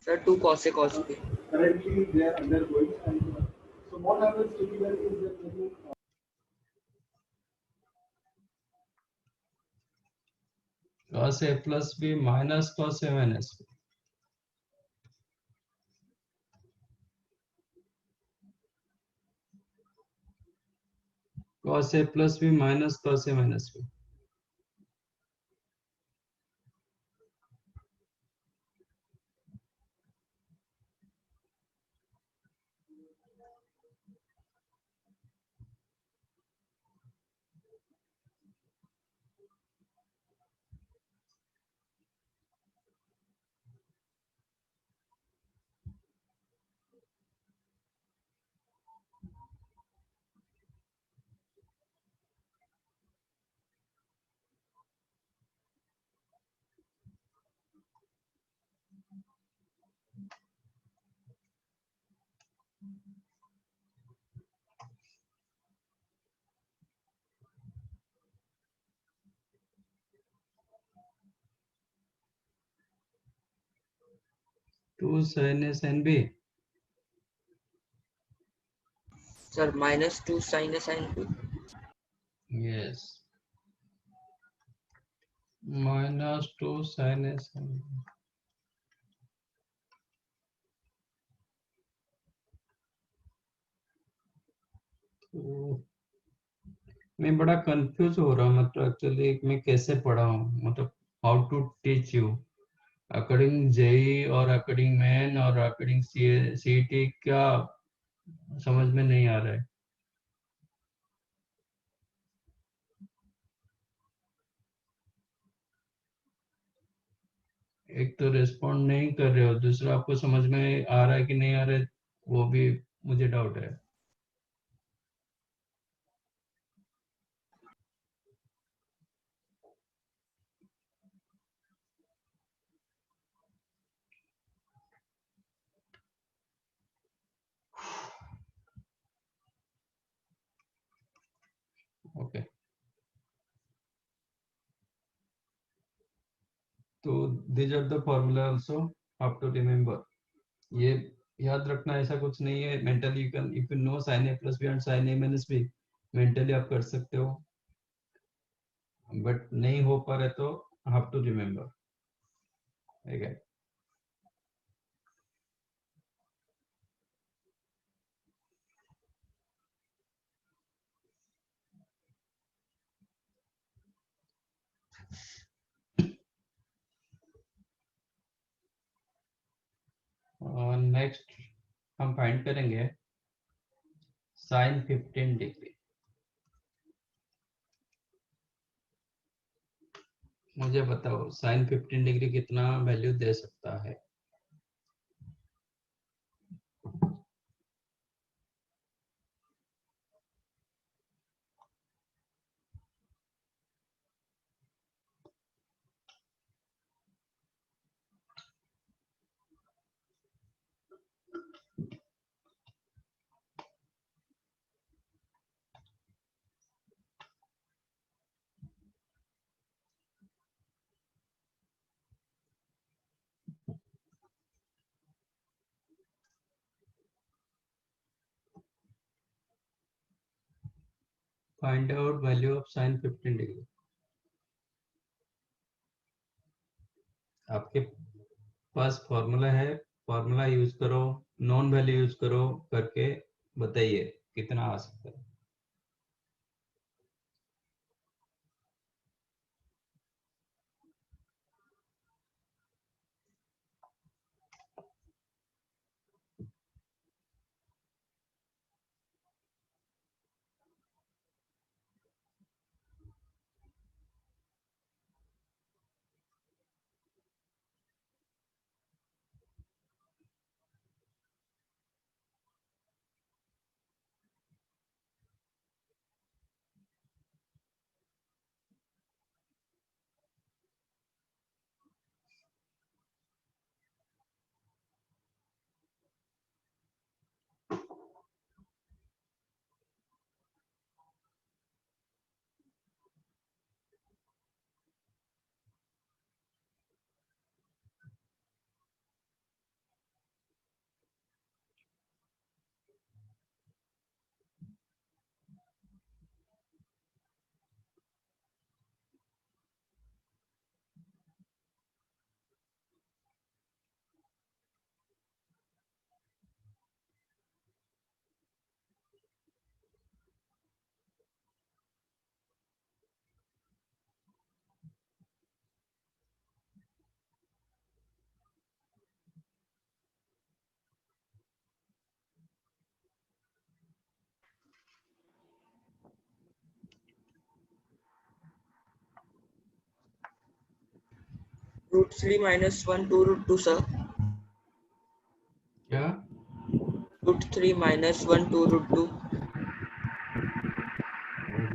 Sir, 2 cos A cos B. Currently they are undergoing, and so what happens typically is that when you cos a plus b minus cos a minus b. cos a plus b minus cos a minus b. Two sin a sin b. Sir, minus 2 sin A sin B. Yes. Minus 2 sin a sin b. तो मैं बड़ा कंफ्यूज हो रहा हूँ, मतलब एक्चुअली मैं कैसे पढ़ा हूँ, मतलब how to teach you according JEE और अकॉर्डिंग मेन और अकॉर्डिंग सीईटी, क्या समझ में नहीं आ रहा है. एक तो रिस्पॉन्ड नहीं कर रहे हो, दूसरा आपको समझ में आ रहा है कि नहीं आ रहा है वो भी मुझे डाउट है. ओके, तो these are the formula also have to remember. ये याद रखना ऐसा कुछ नहीं है. Mentally you can, if you know sin a plus b and sin a minus b, mentally आप कर सकते हो, बट नहीं हो पा रहे तो have to remember. ठीक है। और नेक्स्ट हम फाइंड करेंगे साइन 15 डिग्री। मुझे बताओ साइन 15 डिग्री कितना वैल्यू दे सकता है? Find out value of sine 15 degree. आपके पास फॉर्मूला है, फॉर्मूला यूज करो, नॉन वैल्यू यूज करो, करके बताइए कितना आ सकता है। √3 minus 1 2 √2 sir. क्या? √3 minus 1 2 √2.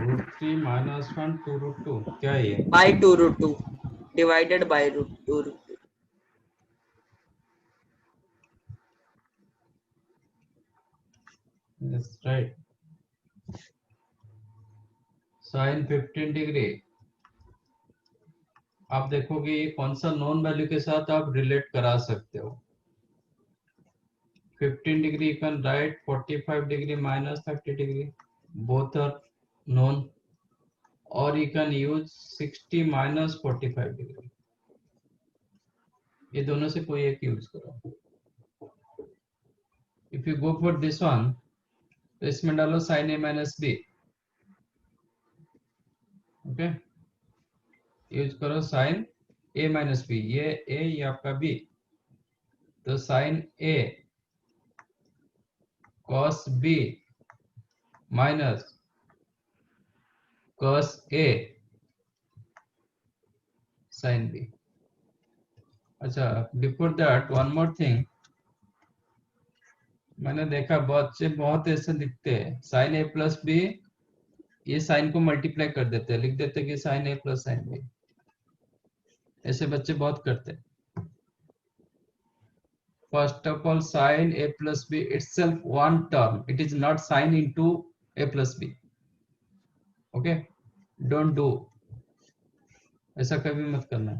√3 minus 1 2 √2 क्या है ये? By 2 √2 divided by √2 √2. That's right. Sign 15 degree आप देखोगे ये कौन सा नॉन वैल्यू के साथ आप रिलेट करा सकते हो। 15 degree you can write 45 degree minus 30 degree, both are known, or you can use 60 minus 45 degree, ये दोनों से कोई एक यूज करो। If you go for this one तो इसमें डालो sin a minus b, okay, use करो sin a minus b, ये a ये आपका b, तो sin a cos b minus cos a sin b। अच्छा, before that one more thing, मैंने देखा बच्चे बहुत ऐसे लिखते हैं साइन ए प्लस बी, ये साइन को मल्टीप्लाई कर देते हैं, लिख देते हैं कि sine A plus sine B, ऐसे बच्चे बहुत करते हैं। First of all sine A plus B itself one term, it is not sine into A plus B, okay, don't do, ऐसा कभी मत करना।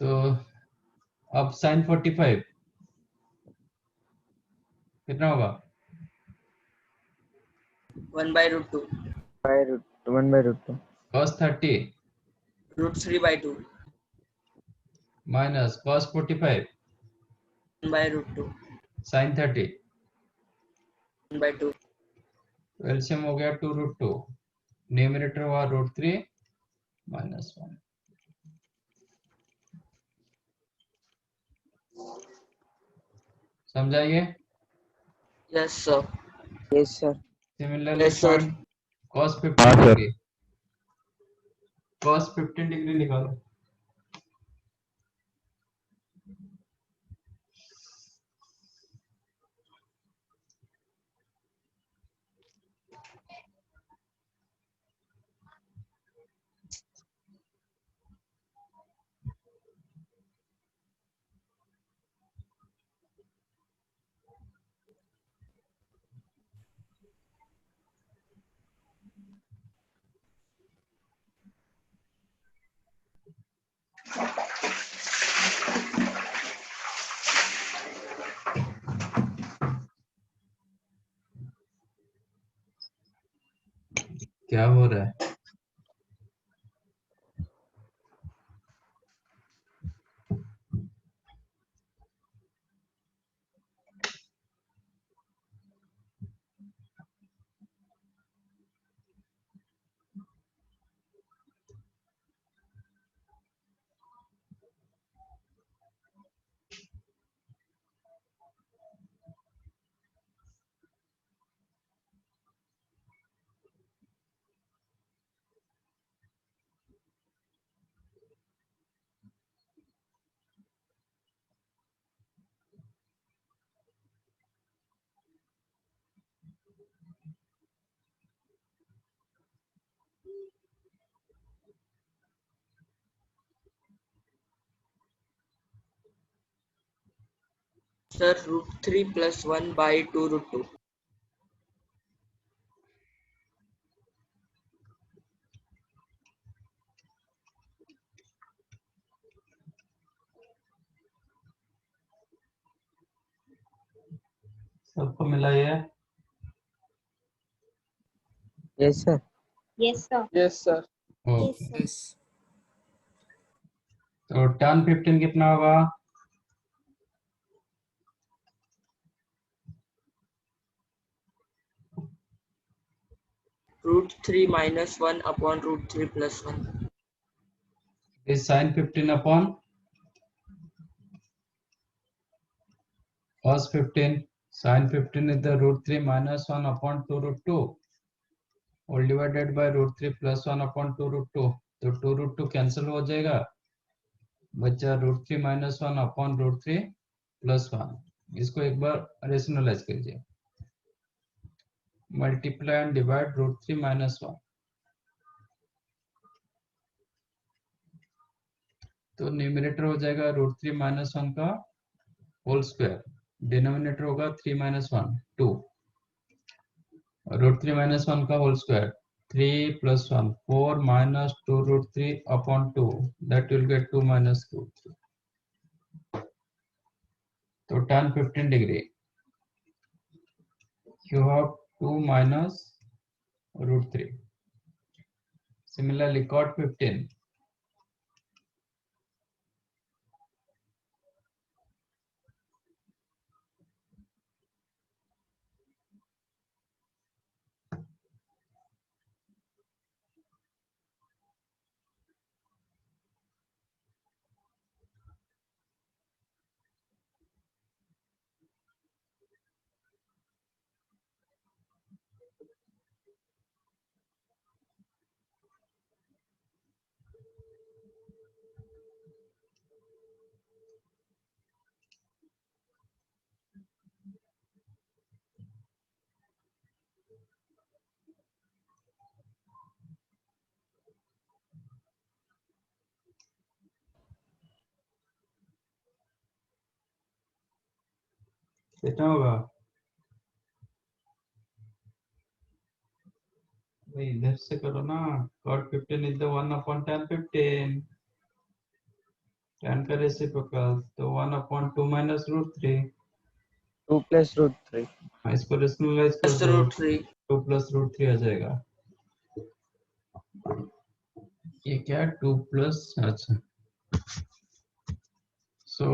तो अब साइन 45 कितना होगा? 1 by √2. 1 by √2. cos 30 √3/2 minus cos 45 1/√2 sin 30 1/2 LCM हो गया 2√2 न्यूमरेटर हुआ √3 -1 समझाइए yes sir Yes, sir. Similarly Yes, sir. Find cos 15 degree cos 15 degree निकालो क्या हो रहा है sir √3 plus 1/2√2 सबको मिला ये Yes, sir. Yes, sir. Yes, sir. Yes, sir. yes तो tan 15 कितना होगा √3 minus 1 upon √3 plus 1 is sin 15 upon cos 15 sin 15 is the √3 minus 1 upon 2√2 all divided by √3 plus 1 upon 2√2 तो 2√2 कैंसिल हो जाएगा बचा √3 minus 1 upon √3 plus 1 इसको एक बार रेशनलाइज कीजिए मल्टीप्लाई एंड डिवाइड √3 minus 1 तो न्यूमरेटर हो जाएगा √3 minus 1 का होल स्क्वायर डिनोमिनेटर होगा 3 minus 1 2 √3 minus 1 का whole square 3 plus 1 4 minus 2 √3 upon 2 that will get 2 minus √3 तो tan 15 degree you have 2 minus √3 similarly cot 15 कितना होगा भाई इधर से करो ना cot 15 is the 1 upon tan 15 tan का रेसिप्रोकल तो 1 upon 2 minus √3 2 plus √3. इसको रेशनलाइज कर plus दो √3 2 plus √3 आ जाएगा ये क्या 2 प्लस, अच्छा। So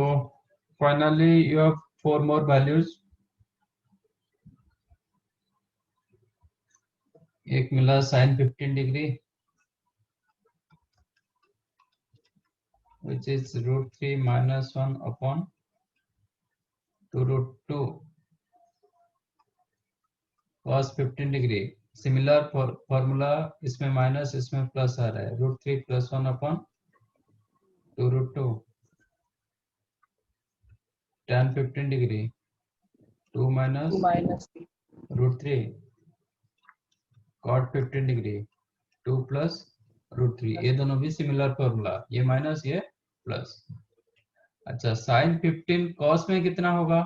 finally you have 4 more values. एक मिला sin 15 degree which is √3 minus 1 upon 2 √2 cos 15 degree. Similar formula, इसमें माइनस इसमें प्लस आ रहा है, √3 + 1 upon 2 √2 tan 15 degree 2 minus √3 cot 15 degree 2 plus √3। ये दोनों भी सिमिलर फॉर्मूला, ये माइनस ये प्लस। अच्छा, sin 15 cos में कितना होगा?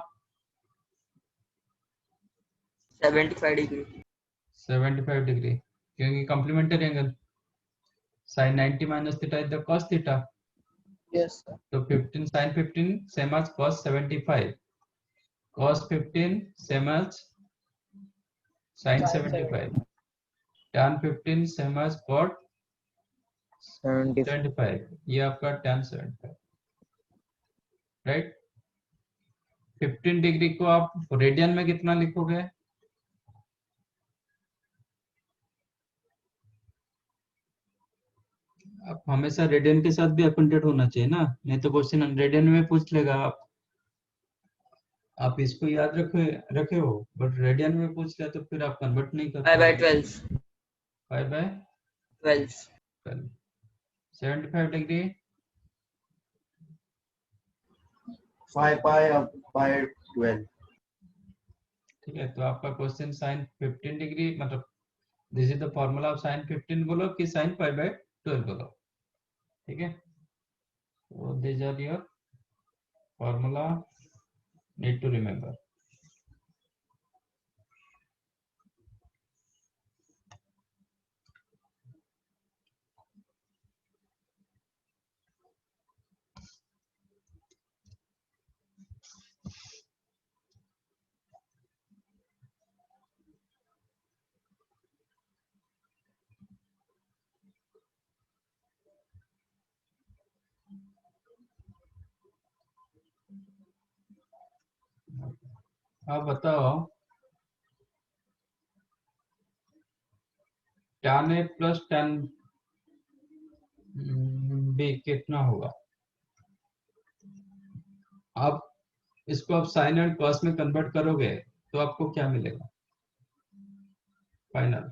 75 डिग्री। 75 डिग्री, क्योंकि complementary angle. sin 90 minus theta is the cos theta. Yes, sir. So 15 sin 15 same as cos 75. Cos 15 same as sin 75. Tan 15 same as cot 70 75. ये आपका tan 75, राइट। 15 डिग्री को आप रेडियन में कितना लिखोगे? आप हमेशा रेडियन के साथ भी अकाउंटेड होना चाहिए ना, नहीं तो क्वेश्चन रेडियन में पूछ लेगा। आप इसको याद रखे हो, बट रेडियन में पूछ लिया तो फिर आप कन्वर्ट नहीं कर 5/12 5/12 12 75 डिग्री 5/12. ठीक है। तो आपका क्वेश्चन sin 15 डिग्री, मतलब this is the formula of sin 15 बोलो कि sin π/12 बोलो, ठीक है। तो this are your formula, need to remember. आप बताओ tan A plus tan B कितना होगा? आप इसको आप साइन एंड कॉस में कन्वर्ट करोगे तो आपको क्या मिलेगा final?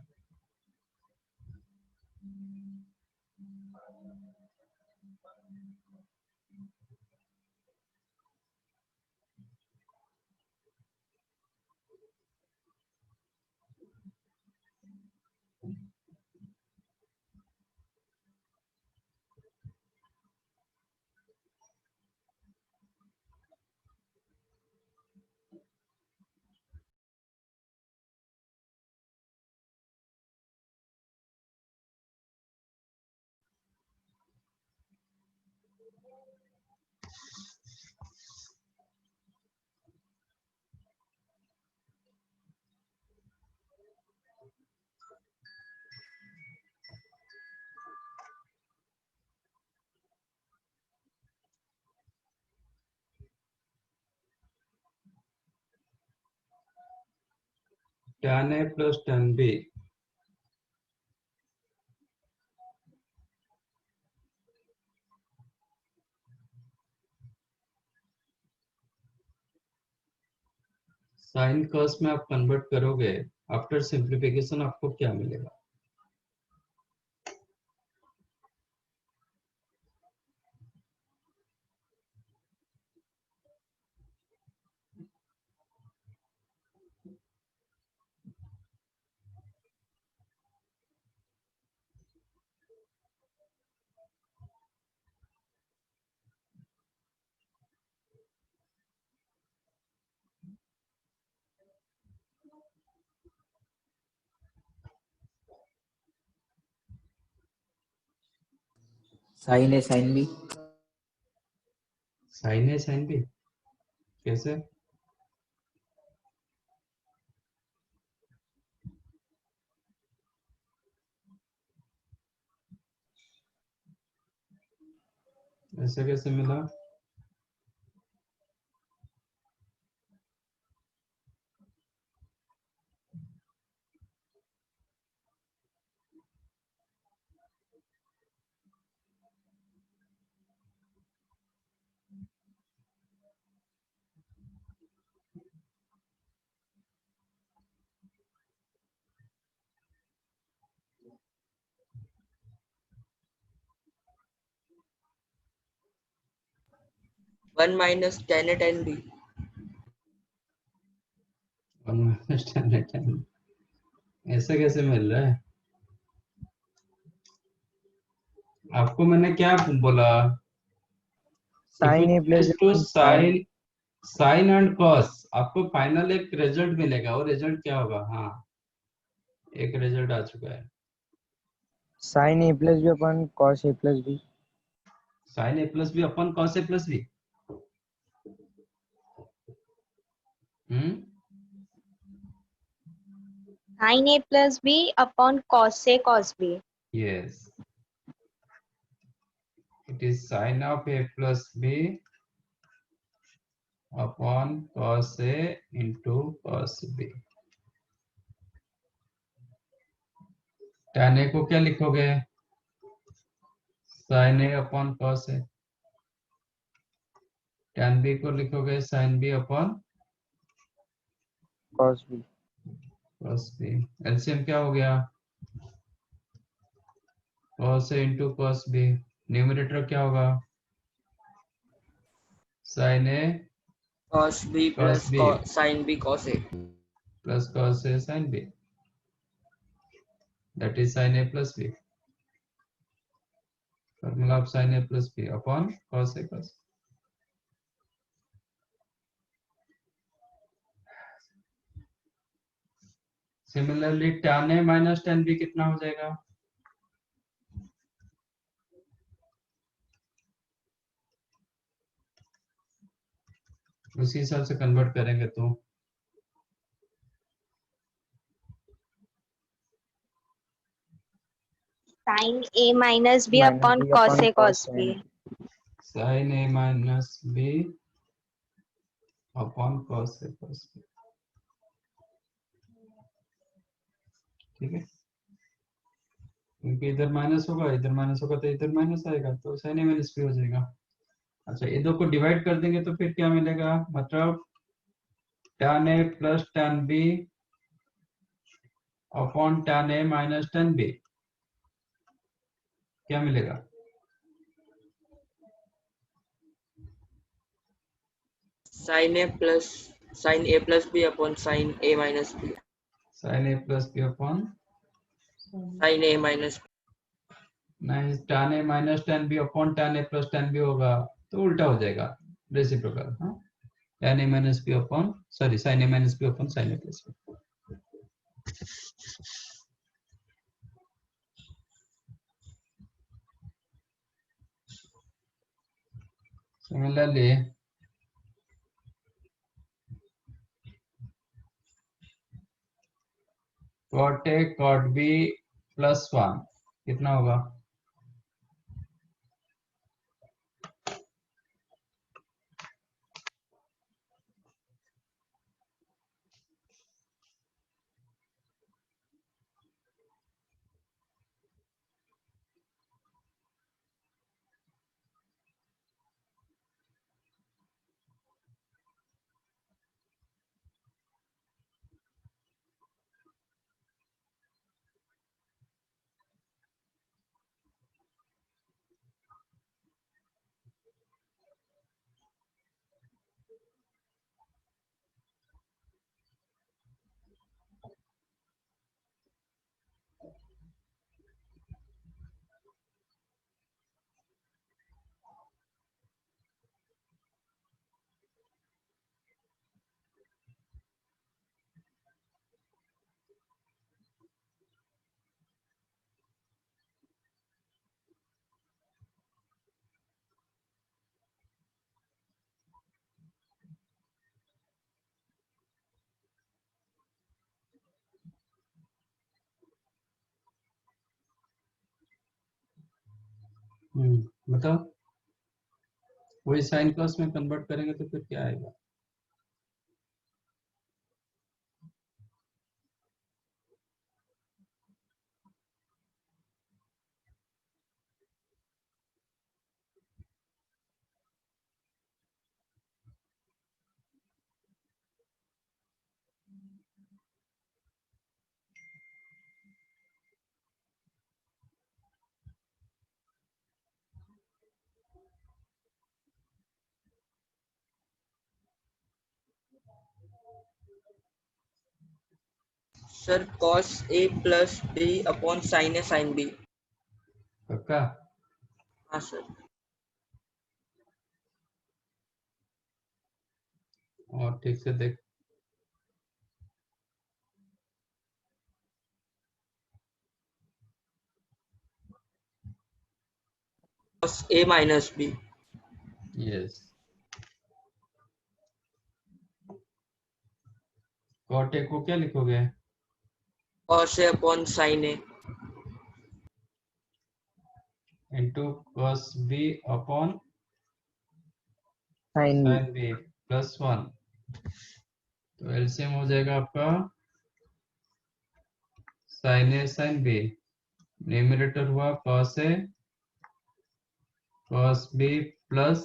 tan A plus tan B, sine cos में आप कन्वर्ट करोगे, आफ्टर सिंप्लीफिकेशन आपको क्या मिलेगा? Sine A sine B. Sine A sine B कैसे? ऐसे कैसे मिला? One minus tan A tan B. ऐसे कैसे मिल रहा है? आपको मैंने क्या बोला? Sine A plus two one sine sine and cos, आपको फाइनल एक रिजल्ट मिलेगा। वो रिजल्ट क्या होगा? हाँ, एक रिजल्ट आ चुका है। Sine A plus B upon cos A plus B. Sine A plus B upon cos A plus B. Sin A plus B upon cos A cos B. Yes, it is sin of A plus B upon cos A into cos B. tan A को क्या लिखोगे? sin A upon cos A. tan B को लिखोगे sin B upon cos B. cos B. LCM क्या हो गया? cos A into cos B. Numerator क्या होगा? sin A Cos B cos plus B sin B cos A. plus cos A sin B. That is sin A plus B. Formula of sin A plus B upon cos A cos B. Similarly, tan A minus tan B कितना हो जाएगा? उसी हिसाब से कन्वर्ट करेंगे तो Sin A minus B minus upon B cos upon A cos cos B. sin A minus B upon cos A cos B. ठीक है, क्योंकि इधर माइनस होगा, इधर माइनस होगा, तो इधर माइनस आएगा, तो sin A minus B हो जाएगा। अच्छा, ये दो को डिवाइड कर देंगे तो फिर क्या मिलेगा? मतलब tan A plus tan B upon tan A minus tan B क्या मिलेगा? Sin A plus B upon sin A minus B. sin A plus B upon Sin A minus B. नहीं, tan A minus tan B upon tan A plus tan B होगा, तो उल्टा हो जाएगा, रेसिप्रोकल। हाँ, tan A minus B upon sin A minus B upon sin A plus B। Similarly, cot A cot B plus 1 कितना होगा? बताओ। वही साइन कॉस में कन्वर्ट करेंगे तो फिर क्या आएगा? Sir cos A plus B upon sin A sin B। पक्का? हाँ सर। और ठीक से देख। cos A minus B। Yes. Cot A को क्या लिखोगे? cos A upon sin A। Into cos B upon sine B. Sine B plus 1। तो एलसीएम हो जाएगा आपका sine A sine B. Numerator हुआ cos A cos B plus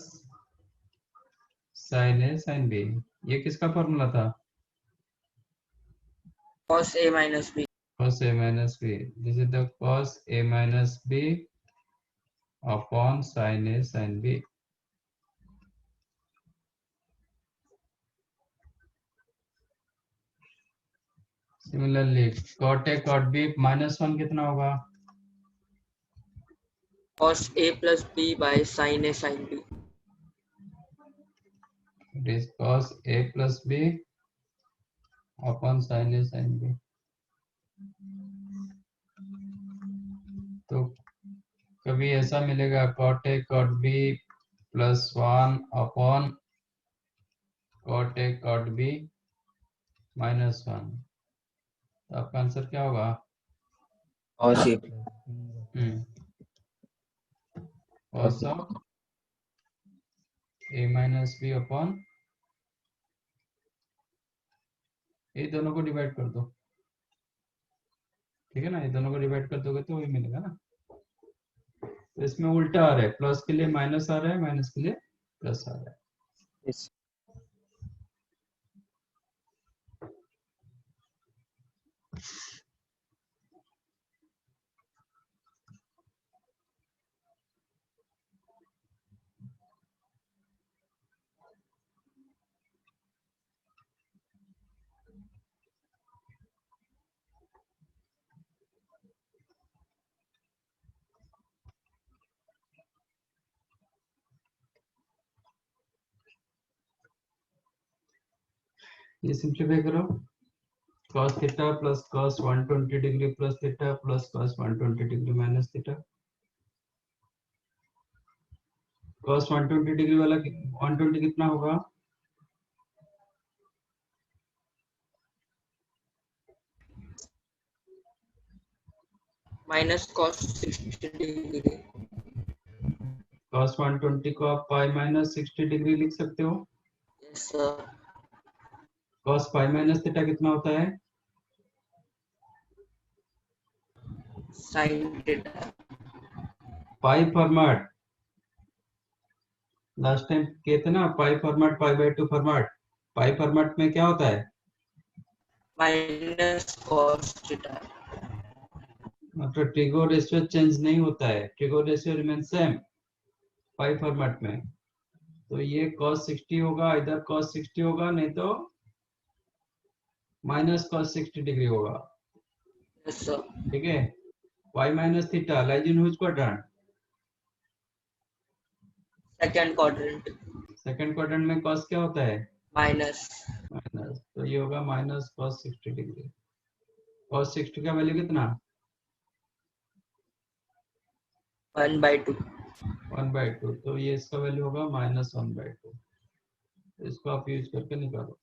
sine A sine B. ये किसका फॉर्मूला था? cos A minus B। cos a minus b. This is the cos a minus b upon sin a sin b. Similarly, cot a cot b minus 1 कितना होगा? cos A plus B by sin A sin B। It is cos a plus b upon sin a sin b. तो कभी ऐसा मिलेगा cot a cot b plus 1 upon cot a cot b minus 1। तो आपका आंसर क्या होगा? cos A cos of a minus b upon ये दोनों को डिवाइड कर दो। ठीक है ना? ये दोनों को डिवाइड कर दोगे तो वही मिलेगा ना। तो इसमें उल्टा आ रहा है, प्लस के लिए माइनस आ रहा है, माइनस के लिए प्लस आ रहा है। yes। ये सिंप्लीफाई करो। cos theta plus cos 120 degree plus theta plus cos 120 degree minus theta. cos 120 degree वाला 120 कितना होगा? minus cos 60 degree। cos 120 को आप पाई माइनस 60 डिग्री लिख सकते हो। yes sir। cos pi minus theta कितना होता है? sin theta। Pi format last time कहते ना, pi format pi by 2 format. Pi format में क्या होता है? minus cos theta। मतलब ट्रिगो रेशियो चेंज नहीं होता है, trigo ratio remain same pi format में। तो ये cos 60 होगा, इधर cos 60 होगा, नहीं तो माइनस cos 60 डिग्री होगा। yes sir। ठीक है? पाई minus theta lies in which quadrant? second quadrant। Second quadrant में cos क्या होता है? minus minus. तो ये होगा माइनस cos 60 डिग्री। cos 60 का वैल्यू कितना? 1/2। 1/2। तो ये इसका वैल्यू होगा माइनस 1/2। इसको आप यूज करके निकालो।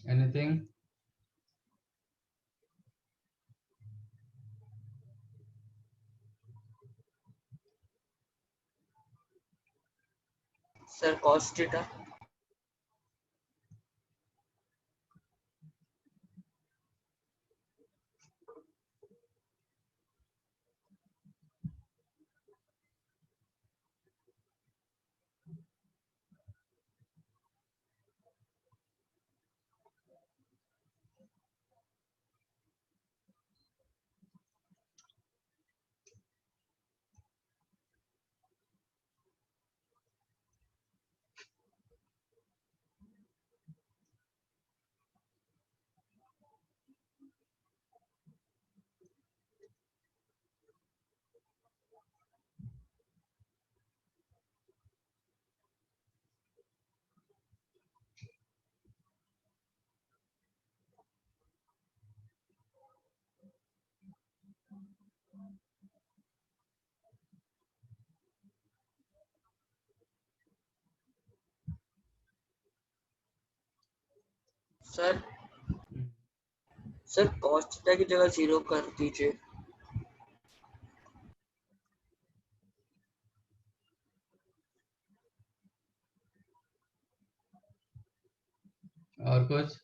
Anything? Sir, cos theta. Sir cos theta की जगह 0 कर दीजिए। और कुछ?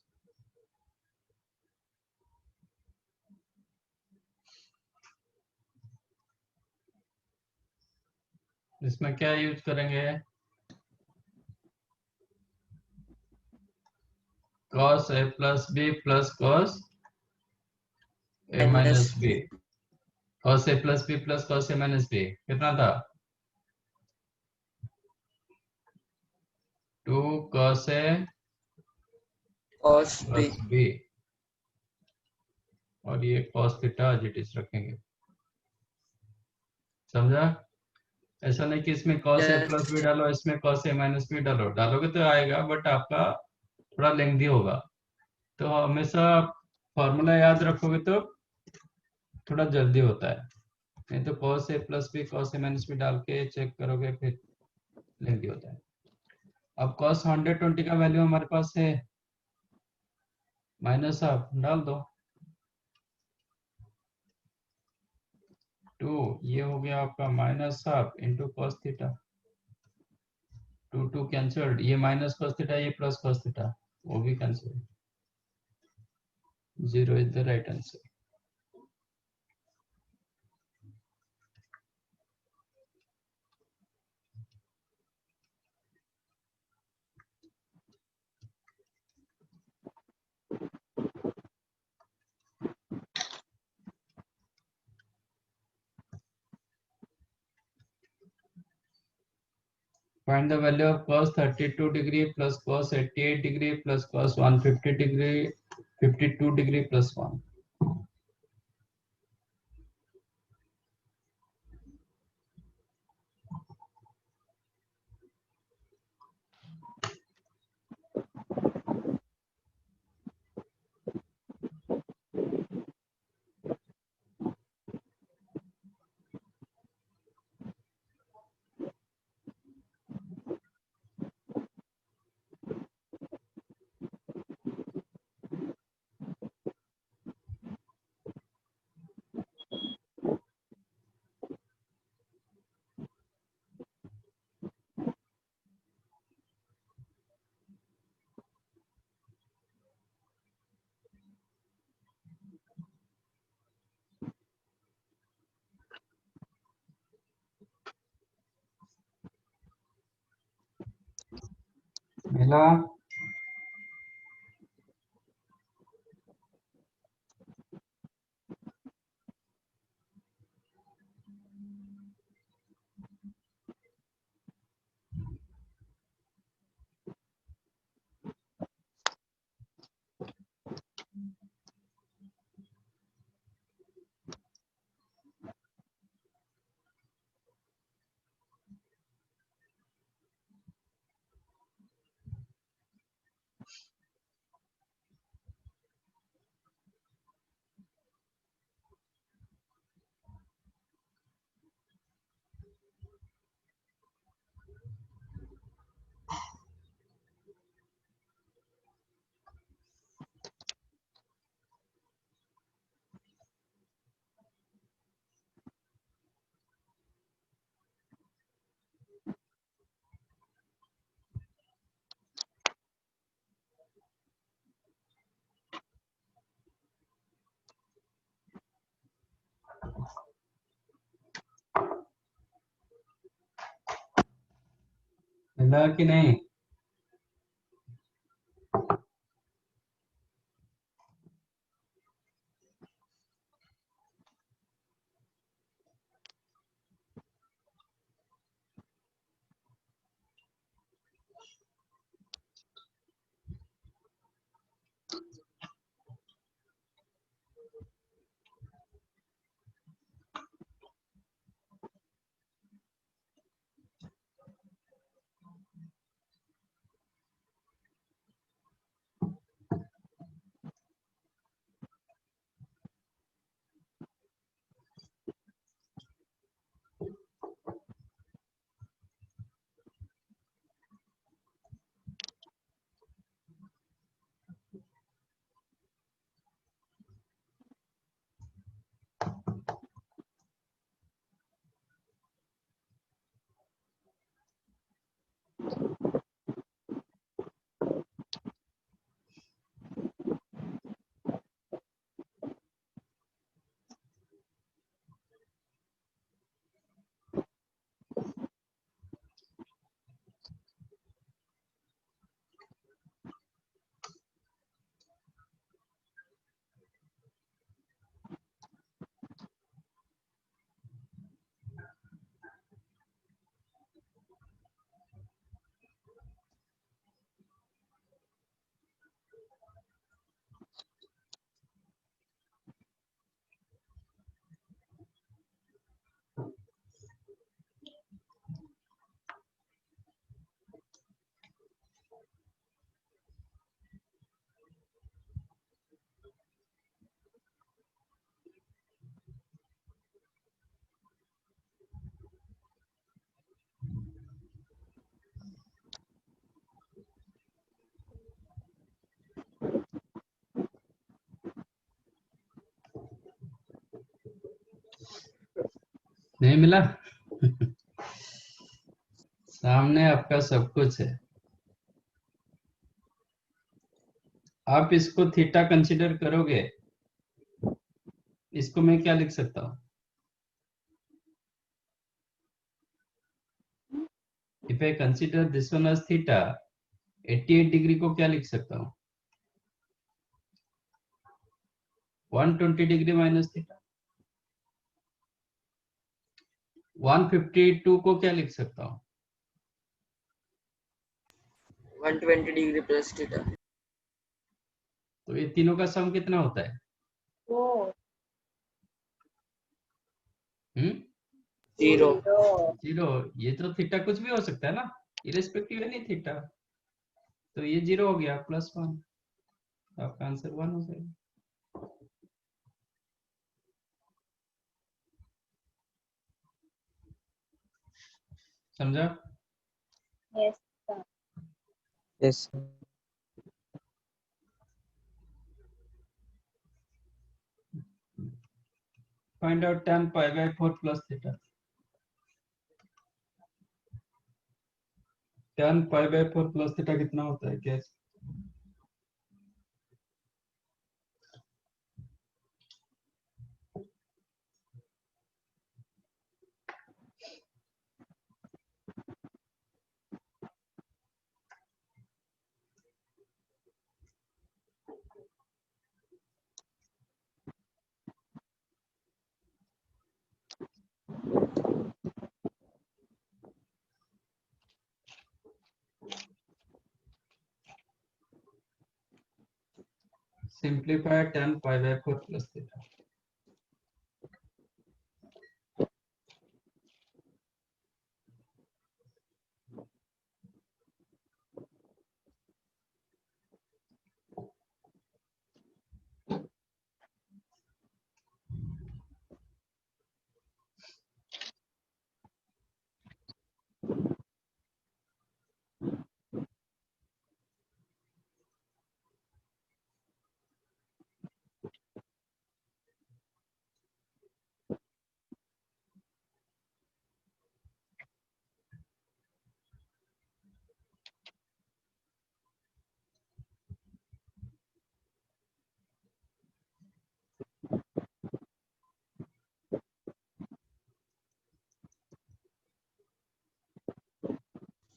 इसमें क्या यूज करेंगे? cos a plus b plus cos a minus b। cos a plus b plus cos a minus b कितना था? 2 cos a cos b। plus b और ये cos theta as it is रखेंगे। समझा? ऐसा नहीं कि इसमें cos a plus b डालो, इसमें cos a minus b डालो। डालोगे तो आएगा, बट आपका थोड़ा लेंथी होगा। तो हमेशा फॉर्मूला याद रखोगे तो थोड़ा जल्दी होता है, नहीं तो cos a plus b cos a minus b डाल के चेक करोगे फिर लेंथी होता है। अब cos 120 का वैल्यू हमारे पास है माइनस हाफ, डाल दो 2, ये हो गया आपका minus half into cos theta. 2 2 cancelled, ये माइनस cos थीटा, ये प्लस cos थीटा, वो भी cancel. 0 is the right answer. Find the value of cos 32 degree plus cos 88 degree plus cos 150 degree 52 degree plus 1। मिला? मिला कि नहीं? नहीं मिला? सामने आपका सब कुछ है। आप इसको थीटा कंसीडर करोगे, इसको मैं क्या लिख सकता हूँ? If I consider this one as theta, 88 degree को क्या लिख सकता हूँ? 120 डिग्री माइनस थीटा। 152 को क्या लिख सकता हूँ? 120 डिग्री प्लस थीटा। तो ये तीनों का सम कितना होता है? हम्म, 0। 0। ये तो थीटा कुछ भी हो सकता है ना, इरेस्पेक्टिव है नहीं थीटा। तो ये 0 हो गया, +1। आपका आंसर 1 हो जाएगा। समझा? Yes, sir. Yes. Find out tan π/4 plus theta. tan π/4 plus theta कितना होता है? कैसे? Simplify tan π/4 plus theta.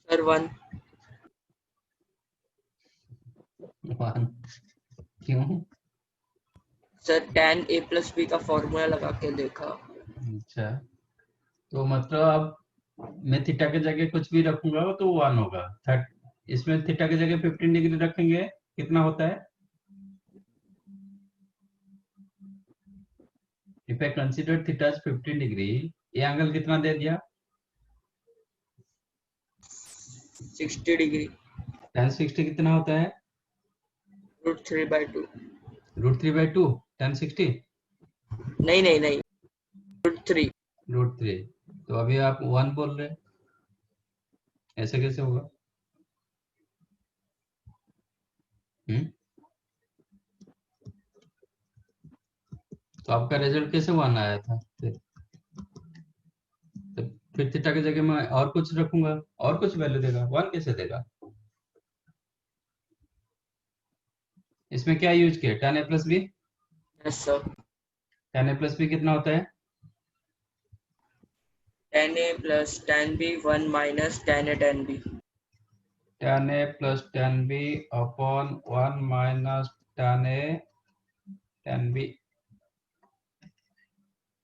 Sir 1। 1 क्यों? Sir tan a plus b का फॉर्मूला लगा के देखा। अच्छा, तो मतलब अब मैं थीटा के जगह कुछ भी रखूंगा तो 1 होगा। इसमें थीटा के जगह 15 डिग्री रखेंगे, कितना होता है? If I consider theta as 15 degree, ये एंगल कितना दे दिया? 60 डिग्री। tan 60 कितना होता है? √3/2। √3/2 tan 60 नहीं √3। √3। तो अभी आप 1 बोल रहे हैं, ऐसे कैसे होगा? तो आपका रिजल्ट कैसे 1 आया था? तो फिर थीटा की जगह मैं और कुछ रखूंगा, और कुछ वैल्यू देगा, 1 कैसे देगा? इसमें क्या यूज किया? tan a plus b। Yes sir. tan a plus b कितना होता है? tan a plus tan b 1 minus tan a tan b। tan a plus tan b upon 1 minus tan a tan b।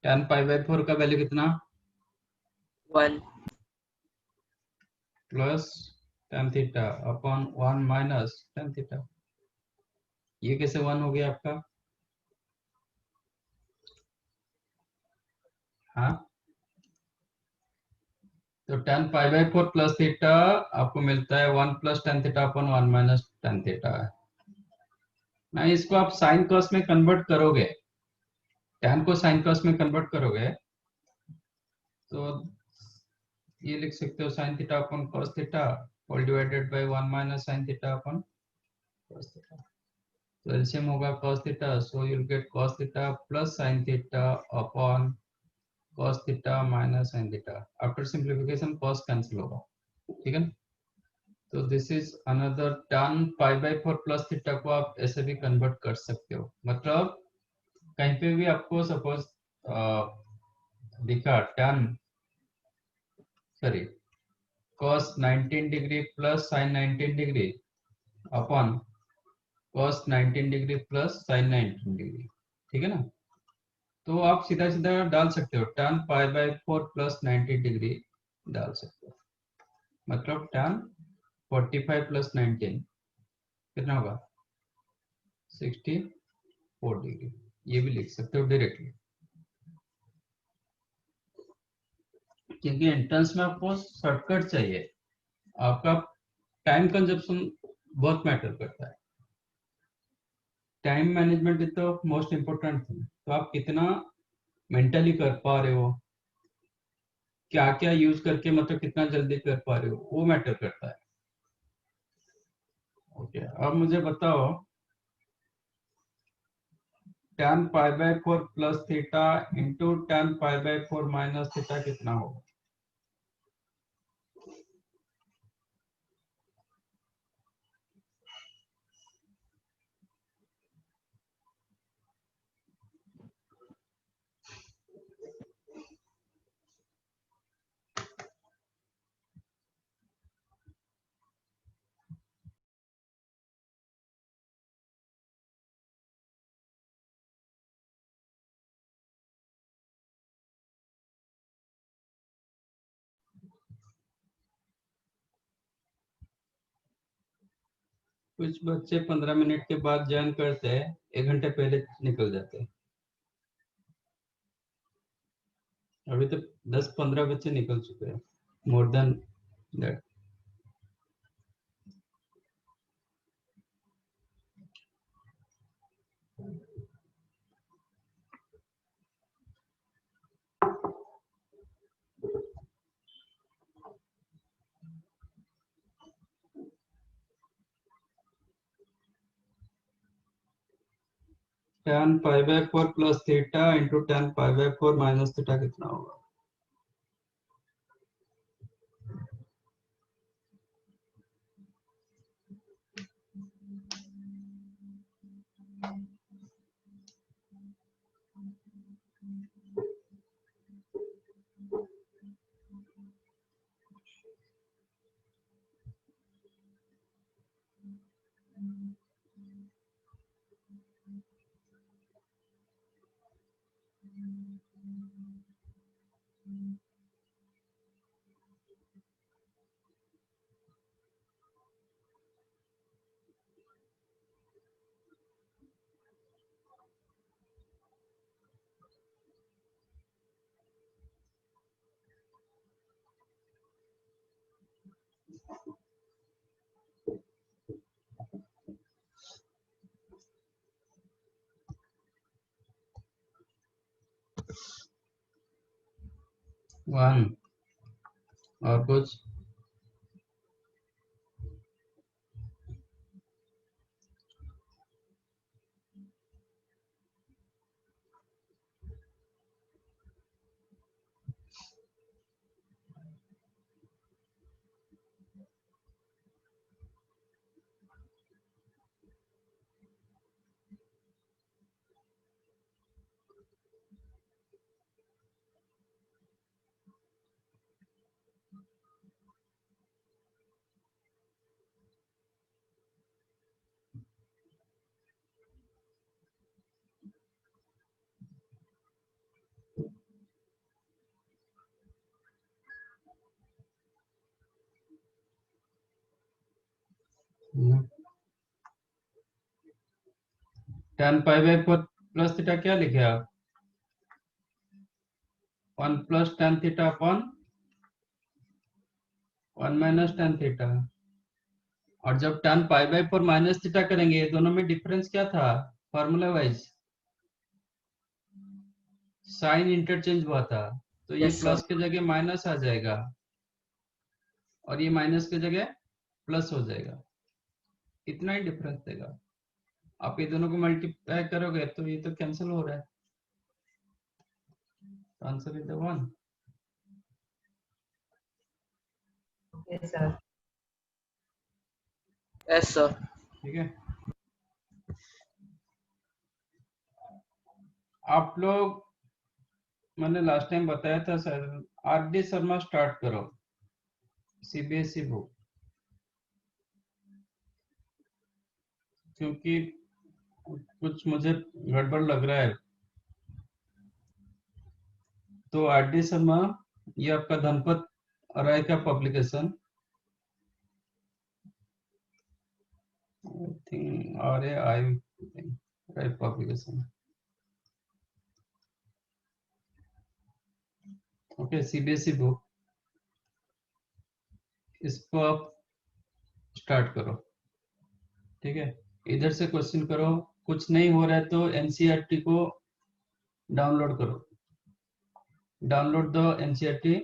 tan pi by 4 का वैल्यू कितना? 1 plus tan theta upon 1 minus tan theta. ये कैसे 1 हो गया आपका? हाँ, तो tan pi by 4 plus theta आपको मिलता है 1 plus tan theta upon 1 minus tan theta. ना, इसको आप साइन कॉस में कन्वर्ट करोगे, tan को साइन कॉस में कन्वर्ट करोगे तो ये लिख सकते हो sin theta upon cos theta whole divided by 1 minus sin theta upon cos theta. तो एलसीएम होगा cos theta, so you will get cos theta plus sin theta upon cos theta minus sin theta. After simplification cos cancel होगा, ठीक है ना? तो this is another tan pi by 4 plus theta को आप ऐसे भी कन्वर्ट कर सकते हो। मतलब कहीं पे भी आपको सपोज दिखा tan cos 19 degree plus sin 19 degree upon cos 19 degree plus sin 19 degree, ठीक है ना? तो आप सीधा सीधा डाल सकते हो tan pi by 4 plus 90 degree डाल सकते हो। मतलब tan 45 प्लस 19 कितना होगा? 64 डिग्री। ये भी लिख सकते हो डायरेक्टली, क्योंकि एंट्रेंस में आपको शॉर्टकट चाहिए। आपका टाइम कंजप्शन बहुत मैटर करता है। Time management is the most important thing. तो आप कितना मेंटली कर पा रहे हो, क्या क्या यूज करके मतलब कितना जल्दी कर पा रहे हो, वो मैटर करता है। ओके, अब मुझे बताओ tan pi by 4 plus theta into tan pi by 4 minus theta कितना होगा? कुछ बच्चे 15 मिनट के बाद ज्वाइन करते हैं, 1 घंटे पहले निकल जाते हैं। अभी तक 10-15 बच्चे निकल चुके हैं, more than that. tan pi by 4 plus theta into tan pi by 4 minus theta कितना होगा? वन और कुछ? tan pi by 4 plus theta क्या लिखे आप? 1 plus tan theta upon 1 minus tan theta. और जब tan pi by 4 minus theta करेंगे, ये दोनों में डिफरेंस क्या था फॉर्मूला वाइज? साइन इंटरचेंज हुआ था, तो ये Yes, sir. प्लस के जगह माइनस आ जाएगा और ये माइनस के जगह प्लस हो जाएगा। इतना ही डिफरेंस देगा। आप ये दोनों को मल्टीप्लाई करोगे तो ये तो कैंसिल हो रहा है। Answer is the 1। Yes, sir. ठीक है, आप लोग, मैंने लास्ट टाइम बताया था सर, आर.डी. शर्मा स्टार्ट करो, सीबीएसई बुक, क्योंकि कुछ मुझे गड़बड़ लग रहा है। तो आर.डी. शर्मा, ये आपका धनपत राय का publication, I think RAI Rai publication, okay, CBSE book, इसको आप स्टार्ट करो। ठीक है, इधर से क्वेश्चन करो, कुछ नहीं हो रहा है तो एनसीईआरटी को डाउनलोड करो, डाउनलोड दो एनसीईआरटी,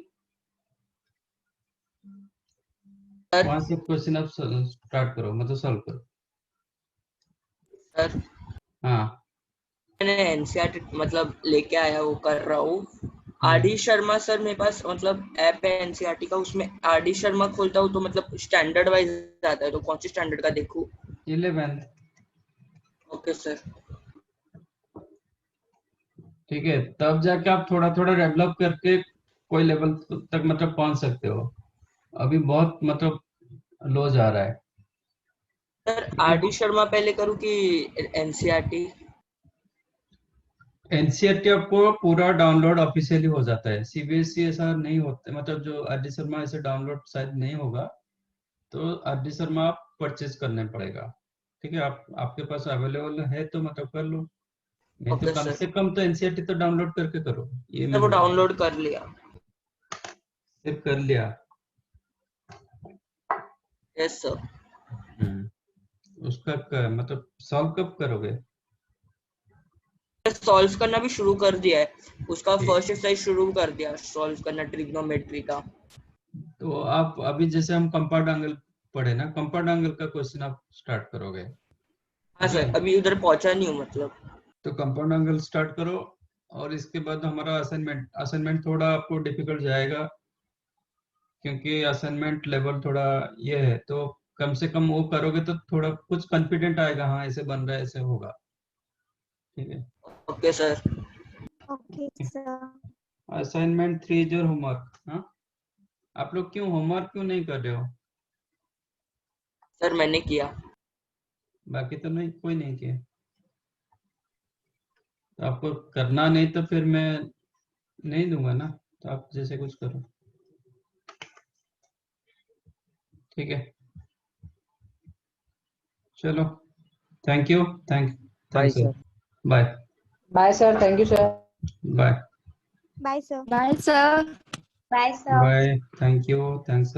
Sir, वहां से क्वेश्चन आप स्टार्ट करो, मतलब सॉल्व करो। sir, हाँ, मैंने एनसीईआरटी मतलब लेके आया, वो कर रहा हूँ। आरडी शर्मा सर मेरे पास मतलब ऐप है एनसीईआरटी का, उसमें आरडी शर्मा खोलता हूँ तो मतलब स्टैंडर्ड वाइज आता है, तो कौन सी स्टैंडर्ड का देखूँ? 11th। Okay sir. ठीक है, तब जाके आप थोड़ा थोड़ा डेवलप करके कोई लेवल तक मतलब पहुंच सकते हो। अभी बहुत मतलब लो जा रहा है। सर आरडी शर्मा पहले करूँ कि एनसीईआरटी? एनसीईआरटी आपको पूरा डाउनलोड ऑफिशियली हो जाता है, सीबीएसई ऐसा नहीं होता, मतलब जो आर.डी. शर्मा ऐसे डाउनलोड शायद नहीं होगा, तो आर.डी. शर्मा आप परचेज करने पड़ेगा। ठीक है, आप आपके पास अवेलेबल है तो मतलब कर लो, नहीं तो ओके कम सर। से कम तो एनसीईआरटी तो डाउनलोड करके करो। ये सर मैं वो बोल रहा हूँ। डाउनलोड कर लिया। सिर्फ कर लिया? Yes sir. उसका मतलब सॉल्व कब करोगे? सॉल्व करना भी शुरू कर दिया है, उसका ठीक। फर्स्ट एक्सरसाइज शुरू कर दिया सॉल्व करना, ट्रिग्नोमेट्री का। तो आप अभी जैसे हम कंपाउंड एंगल पढ़े ना, कंपाउंड एंगल का क्वेश्चन आप स्टार्ट करोगे। हाँ सर, अभी उधर पहुंचा नहीं हूँ मतलब। तो कंपाउंड एंगल स्टार्ट करो, और इसके बाद हमारा असाइनमेंट थोड़ा आपको डिफिकल्ट जाएगा, क्योंकि असाइनमेंट लेवल थोड़ा ये है, तो कम से कम वो करोगे तो थोड़ा कुछ कॉन्फिडेंट आएगा, हाँ ऐसे बन रहा है, ऐसे होगा। ठीक है, okay sir. Okay, sir. Assignment 3 is your homework. हाँ, आप लोग क्यों होमवर्क क्यों नहीं कर रहे हो? सर मैंने किया। बाकी तो नहीं, कोई नहीं किया। तो आपको करना नहीं तो फिर मैं नहीं दूंगा ना, तो आप जैसे कुछ करो। ठीक है, चलो, thank you, bye thanks sir. Bye Bye, sir. Thank you, sir. Bye Bye, sir. Bye, sir. Bye, sir. Bye, thank you, thanks